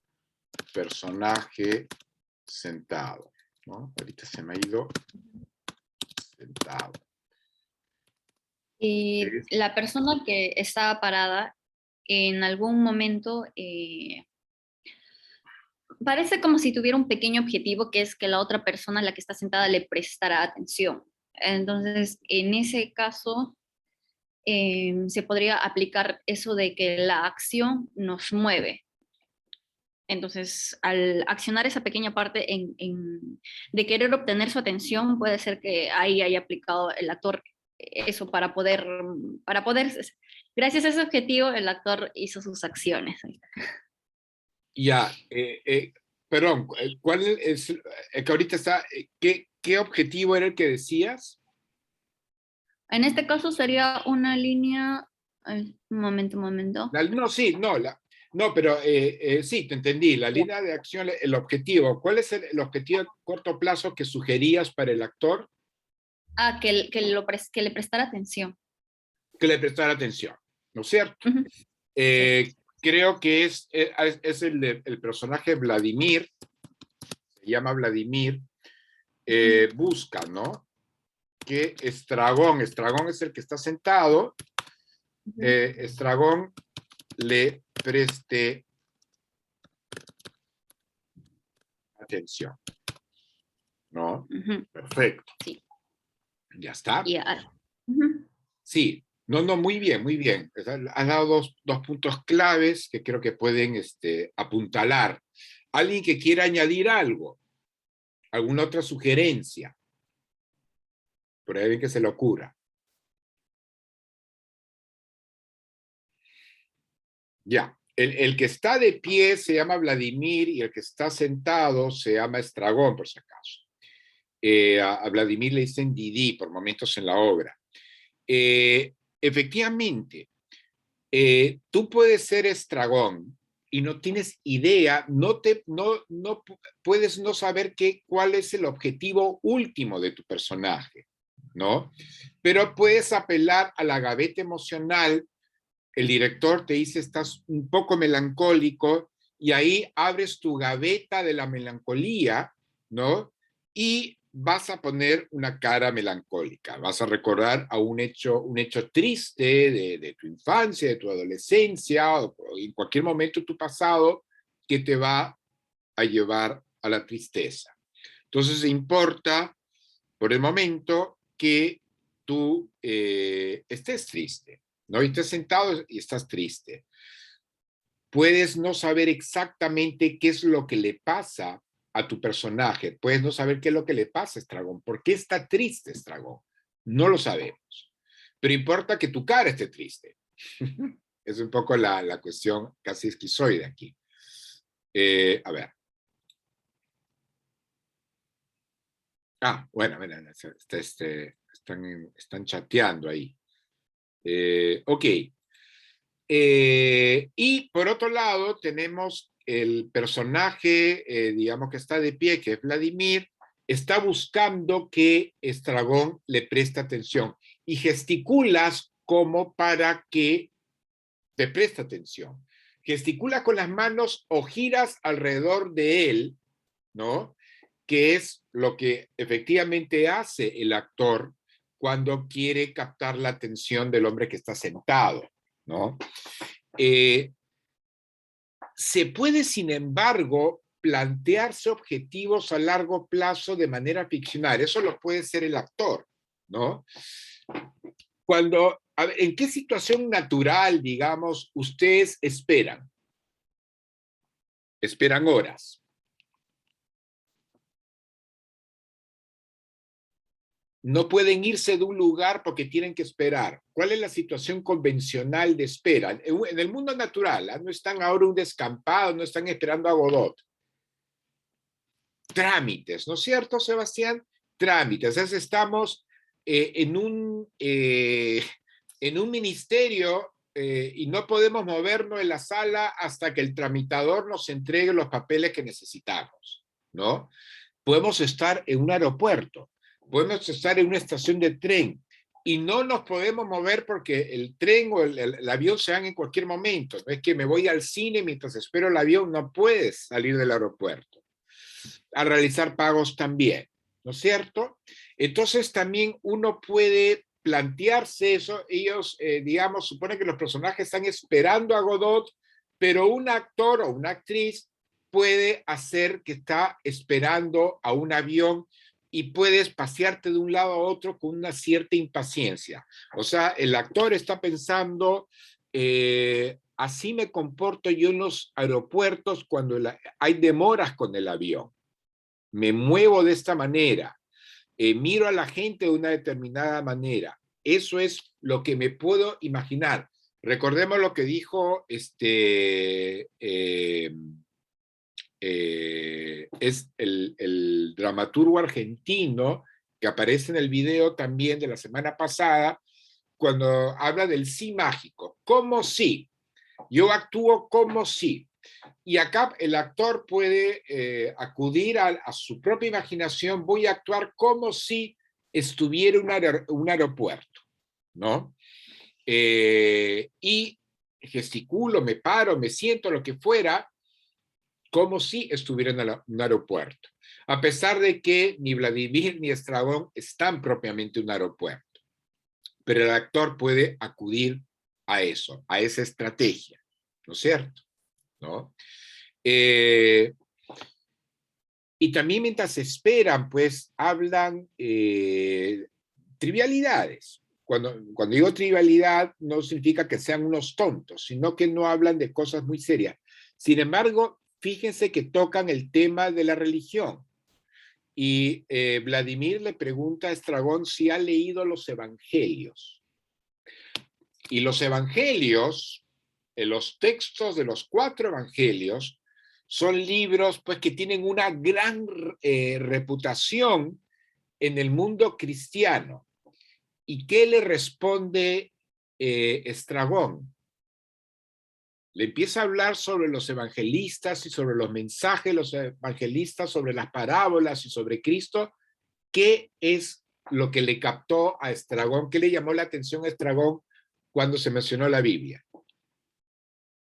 A: personaje sentado, ¿no? Ahorita se me ha ido sentado.
C: Y
A: Sí.
C: la persona que estaba parada en algún momento parece como si tuviera un pequeño objetivo, que es que la otra persona, la que está sentada, le prestara atención. Entonces, en ese caso, se podría aplicar eso de que la acción nos mueve. Entonces, al accionar esa pequeña parte de querer obtener su atención, puede ser que ahí haya aplicado el actor eso para poder, gracias a ese objetivo, el actor hizo sus acciones.
A: Ya, perdón, ¿cuál es, que ahorita está, qué objetivo era el que decías?
C: En este caso sería una línea, ay, un momento.
A: No, sí, no, pero sí, te entendí, la línea de acción, el objetivo. ¿Cuál es el objetivo a corto plazo que sugerías para el actor?
C: Ah, que le prestara atención.
A: Que le prestara atención, ¿no es cierto?
C: Ujú.
A: Creo que es el personaje Vladimir, se llama Vladimir, busca, ¿no? Que Estragón es el que está sentado, Estragón le preste atención, ¿no? Perfecto.
C: Sí.
A: Ya está.
C: Ujú.
A: Sí, no, muy bien, muy bien. Has dado dos puntos claves que creo que pueden apuntalar. ¿Alguien que quiera añadir algo? ¿Alguna otra sugerencia? Por ahí alguien que se le ocurra. Ya. El que está de pie se llama Vladimir y el que está sentado se llama Estragón, por si acaso. A Vladimir le dicen Didi por momentos en la obra. Efectivamente, tú puedes ser Estragón y no tienes idea, no puedes no saber cuál es el objetivo último de tu personaje. ¿no? Pero puedes apelar a la gaveta emocional. El director te dice, estás un poco melancólico, y ahí abres tu gaveta de la melancolía, ¿no? Y vas a poner una cara melancólica, vas a recordar a un hecho triste de tu infancia, de tu adolescencia, o en cualquier momento de tu pasado, que te va a llevar a la tristeza. Entonces importa, por el momento, que tú estés triste, ¿no? Y estés sentado y estás triste. Puedes no saber exactamente qué es lo que le pasa a tu personaje. Puedes no saber qué es lo que le pasa a Estragón. ¿Por qué está triste Estragón? No lo sabemos. Pero importa que tu cara esté triste. Es un poco la cuestión casi esquizoide aquí. A ver. Bueno, están chateando ahí. Ok. Y por otro lado tenemos el personaje, digamos que está de pie, que es Vladimir, está buscando que Estragón le preste atención y gesticulas como para que te preste atención. Gesticula con las manos o giras alrededor de él, ¿no? Que es lo que efectivamente hace el actor cuando quiere captar la atención del hombre que está sentado, ¿no? Se puede, sin embargo, plantearse objetivos a largo plazo de manera ficcional. Eso lo puede ser el actor, ¿no? ¿En qué situación natural, digamos, ustedes esperan? Esperan horas. No pueden irse de un lugar porque tienen que esperar. ¿Cuál es la situación convencional de espera? En el mundo natural, no están ahora un descampado, no están esperando a Godot. Trámites, ¿no es cierto, Sebastián? Trámites. Entonces estamos en un ministerio y no podemos movernos en la sala hasta que el tramitador nos entregue los papeles que necesitamos, ¿no? Podemos estar en un aeropuerto, podemos estar en una estación de tren y no nos podemos mover porque el tren o el avión se van en cualquier momento. No es que me voy al cine mientras espero el avión, no puedes salir del aeropuerto. A realizar pagos también, ¿no es cierto? Entonces también uno puede plantearse eso. Ellos, digamos, suponen que los personajes están esperando a Godot, pero un actor o una actriz puede hacer que está esperando a un avión y puedes pasearte de un lado a otro con una cierta impaciencia. O sea, el actor está pensando, así me comporto yo en los aeropuertos cuando hay demoras con el avión. Me muevo de esta manera, miro a la gente de una determinada manera. Eso es lo que me puedo imaginar. Recordemos lo que dijo es el dramaturgo argentino que aparece en el video también de la semana pasada, cuando habla del sí mágico. ¿Cómo sí? Yo actúo como sí. Y acá el actor puede acudir a su propia imaginación. Voy a actuar como si estuviera un aeropuerto, ¿no? Y gesticulo, me paro, me siento, lo que fuera, como si estuviera en un aeropuerto. A pesar de que ni Vladimir ni Estragón están propiamente en un aeropuerto. Pero el actor puede acudir a eso, a esa estrategia, ¿no es cierto? ¿No? Y también mientras esperan, pues hablan trivialidades. Cuando digo trivialidad, no significa que sean unos tontos, sino que no hablan de cosas muy serias. Sin embargo, fíjense que tocan el tema de la religión. Y Vladimir le pregunta a Estragón si ha leído los evangelios. Y los evangelios, los textos de los 4 evangelios, son libros pues, que tienen una gran reputación en el mundo cristiano. ¿Y qué le responde Estragón? Le empieza a hablar sobre los evangelistas y sobre los mensajes de los evangelistas, sobre las parábolas y sobre Cristo. ¿Qué es lo que le captó a Estragón? ¿Qué le llamó la atención a Estragón cuando se mencionó la Biblia?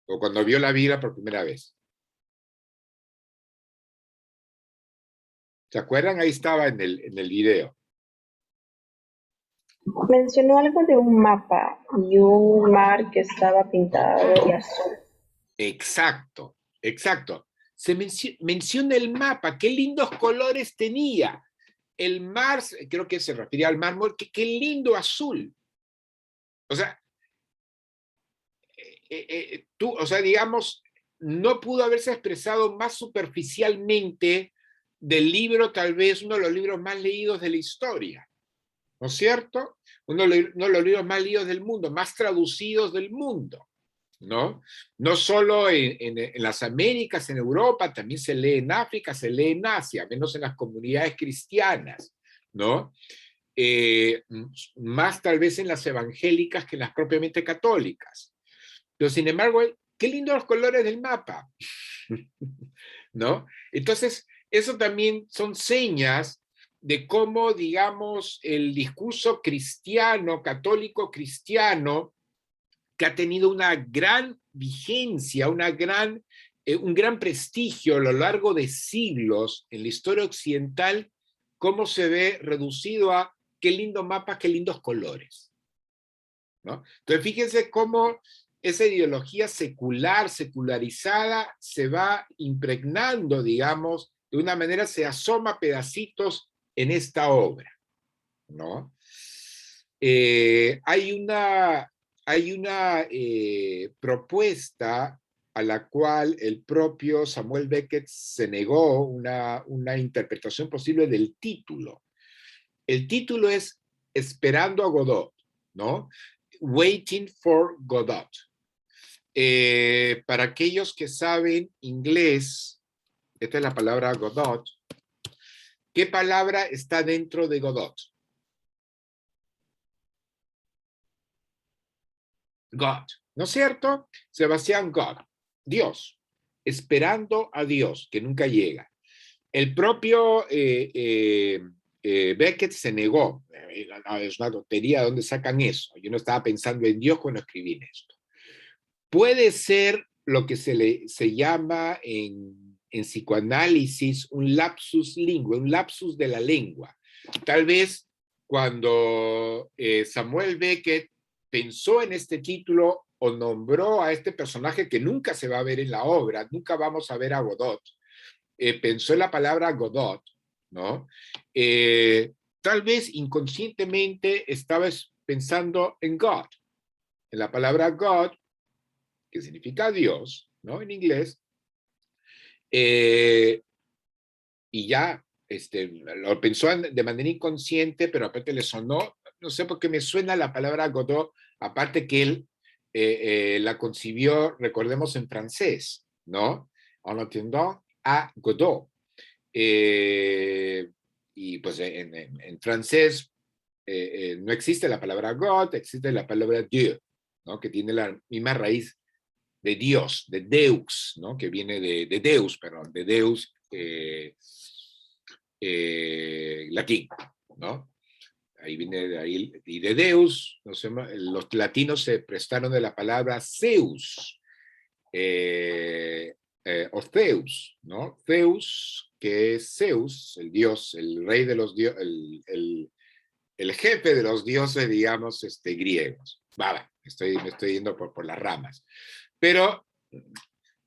A: O cuando vio la Biblia por primera vez. ¿Se acuerdan? Ahí estaba en el video.
B: Mencionó algo de un mapa y un mar que estaba pintado de azul.
A: Exacto, exacto. Se menciona el mapa, qué lindos colores tenía. El mar, creo que se refería al mar, qué lindo azul. O sea, digamos, no pudo haberse expresado más superficialmente del libro, tal vez uno de los libros más leídos de la historia, ¿no es cierto? Uno de los libros más leídos del mundo, más traducidos del mundo, ¿no? No solo en las Américas, en Europa, también se lee en África, se lee en Asia, menos en las comunidades cristianas, ¿no? Más tal vez en las evangélicas que en las propiamente católicas. Pero sin embargo, qué lindos los colores del mapa, ¿no? Entonces, eso también son señas de cómo, digamos, el discurso cristiano, católico cristiano, que ha tenido una gran vigencia, un gran prestigio a lo largo de siglos en la historia occidental, cómo se ve reducido a qué lindo mapa, qué lindos colores, ¿no? Entonces, fíjense cómo esa ideología secular, secularizada, se va impregnando, digamos, de una manera, se asoma pedacitos en esta obra, ¿no? Hay una propuesta a la cual el propio Samuel Beckett se negó, una interpretación posible del título. El título es Esperando a Godot, ¿no? Waiting for Godot. Para aquellos que saben inglés, esta es la palabra Godot. ¿Qué palabra está dentro de Godot? God, ¿no es cierto? Sebastián, God, Dios, esperando a Dios, que nunca llega. El propio Beckett se negó. No, es una tontería, ¿de dónde sacan eso? Yo no estaba pensando en Dios cuando escribí esto. Puede ser lo que se llama en psicoanálisis un lapsus lingüe, un lapsus de la lengua. Tal vez cuando Samuel Beckett pensó en este título o nombró a este personaje que nunca se va a ver en la obra, nunca vamos a ver a Godot, pensó en la palabra Godot, ¿no? Tal vez inconscientemente estaba pensando en God, en la palabra God, que significa Dios, ¿no? En inglés, y ya lo pensó de manera inconsciente, pero aparte le sonó, no sé por qué me suena la palabra Godot, aparte que él la concibió, recordemos, en francés, ¿no? En attendant à Godot. Y pues en francés no existe la palabra God, existe la palabra Dieu, ¿no? Que tiene la misma raíz de Dios, de Deus, ¿no? Que viene de Deus, perdón, de Deus latín, ¿no? Ahí viene de ahí, y de Deus, no sé, los latinos se prestaron de la palabra Zeus, o Zeus, ¿no? Zeus, que es Zeus, el dios, el rey de los dioses, el jefe de los dioses, digamos, griegos. Va, me estoy yendo por las ramas. Pero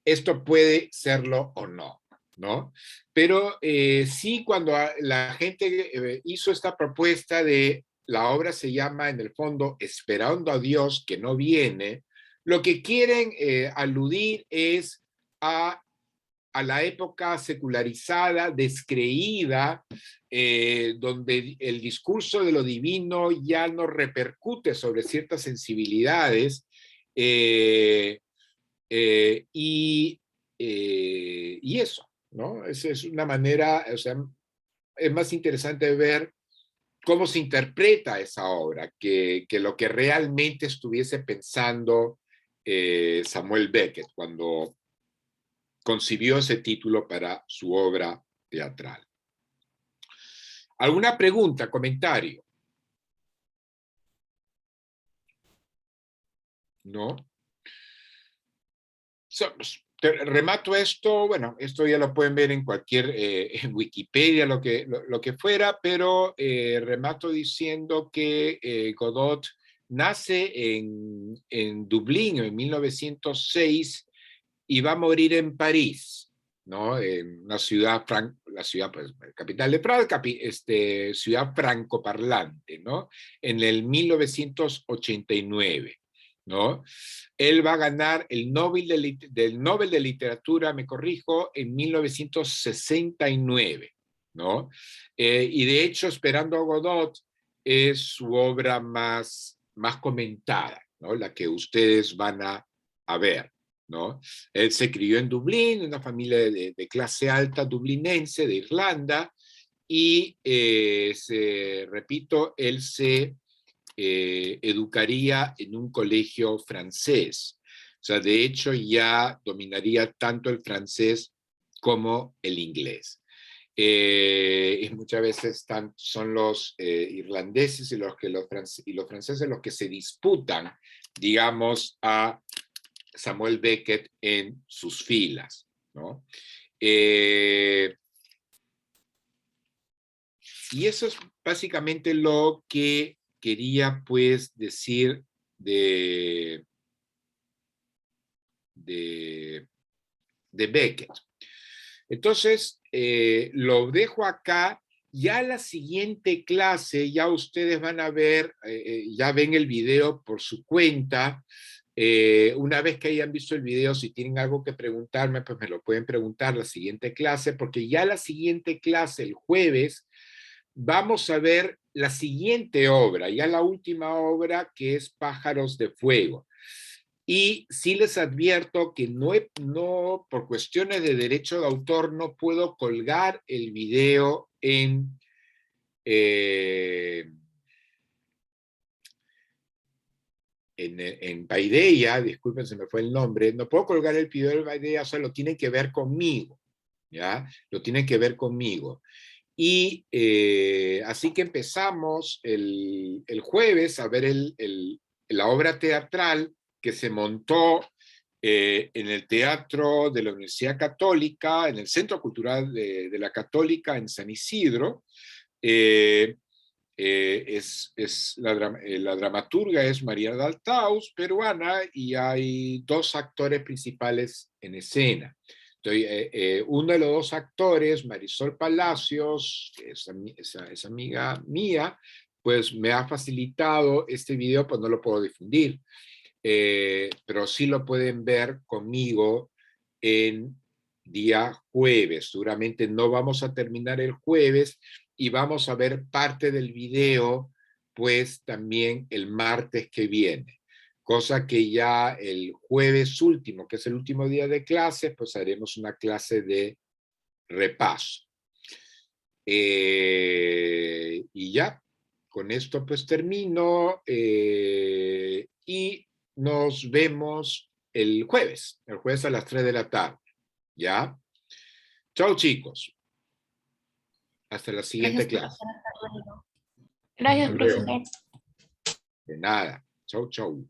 A: esto puede serlo o no, ¿no? Pero sí, cuando la gente hizo esta propuesta de la obra se llama, en el fondo, Esperando a Dios que no viene, lo que quieren aludir es a la época secularizada, descreída, donde el discurso de lo divino ya no repercute sobre ciertas sensibilidades, y eso, ¿no? Esa es una manera, o sea, es más interesante ver cómo se interpreta esa obra que lo que realmente estuviese pensando Samuel Beckett cuando concibió ese título para su obra teatral. ¿Alguna pregunta, comentario? ¿No? Remato esto, bueno, esto ya lo pueden ver en cualquier, en Wikipedia, lo que fuera, pero remato diciendo que Godot nace en Dublín en 1906 y va a morir en París, ¿no? En una ciudad, la ciudad, pues, capital de Praga, ciudad francoparlante, ¿no? En el 1989, ¿no? Él va a ganar el del Nobel de Literatura, me corrijo, en 1969, ¿no? Y de hecho, Esperando a Godot es su obra más comentada, ¿no? La que ustedes van a ver, ¿no? Él se crió en Dublín, en una familia de clase alta dublinense, de Irlanda, y, repito, él se educaría en un colegio francés. O sea, de hecho, ya dominaría tanto el francés como el inglés. Y muchas veces son los irlandeses y los franceses los que se disputan, digamos, a Samuel Beckett en sus filas, ¿no? Y eso es básicamente lo que quería, pues, decir de Beckett. Entonces, lo dejo acá. Ya la siguiente clase, ya ustedes van a ver, ya ven el video por su cuenta. Una vez que hayan visto el video, si tienen algo que preguntarme, pues me lo pueden preguntar la siguiente clase, porque ya la siguiente clase, el jueves, vamos a ver la siguiente obra, ya la última obra, que es Pájaros de Fuego. Y sí les advierto que no, por cuestiones de derecho de autor, no puedo colgar el video en Paideia, disculpen, se me fue el nombre, no puedo colgar el video en Paideia, o sea, lo tienen que ver conmigo, ¿ya? Lo tienen que ver conmigo. Y así que empezamos el jueves a ver la obra teatral que se montó en el Teatro de la Universidad Católica, en el Centro Cultural de la Católica en San Isidro. La dramaturga es María Daltaus, peruana, y hay dos actores principales en escena. Entonces, uno de los dos actores, Marisol Palacios, que es amiga mía, pues me ha facilitado este video, pues no lo puedo difundir, pero sí lo pueden ver conmigo en día jueves. Seguramente no vamos a terminar el jueves y vamos a ver parte del video, pues también el martes que viene. Cosa que ya el jueves último, que es el último día de clases, pues haremos una clase de repaso. Y ya, con esto pues termino y nos vemos el jueves a las 3 de la tarde. ¿Ya? Chao, chicos. Hasta la siguiente clase.
C: Rodrigo.
B: Gracias,
A: Hasta luego.
B: profesor.
A: De nada. Chau, chau.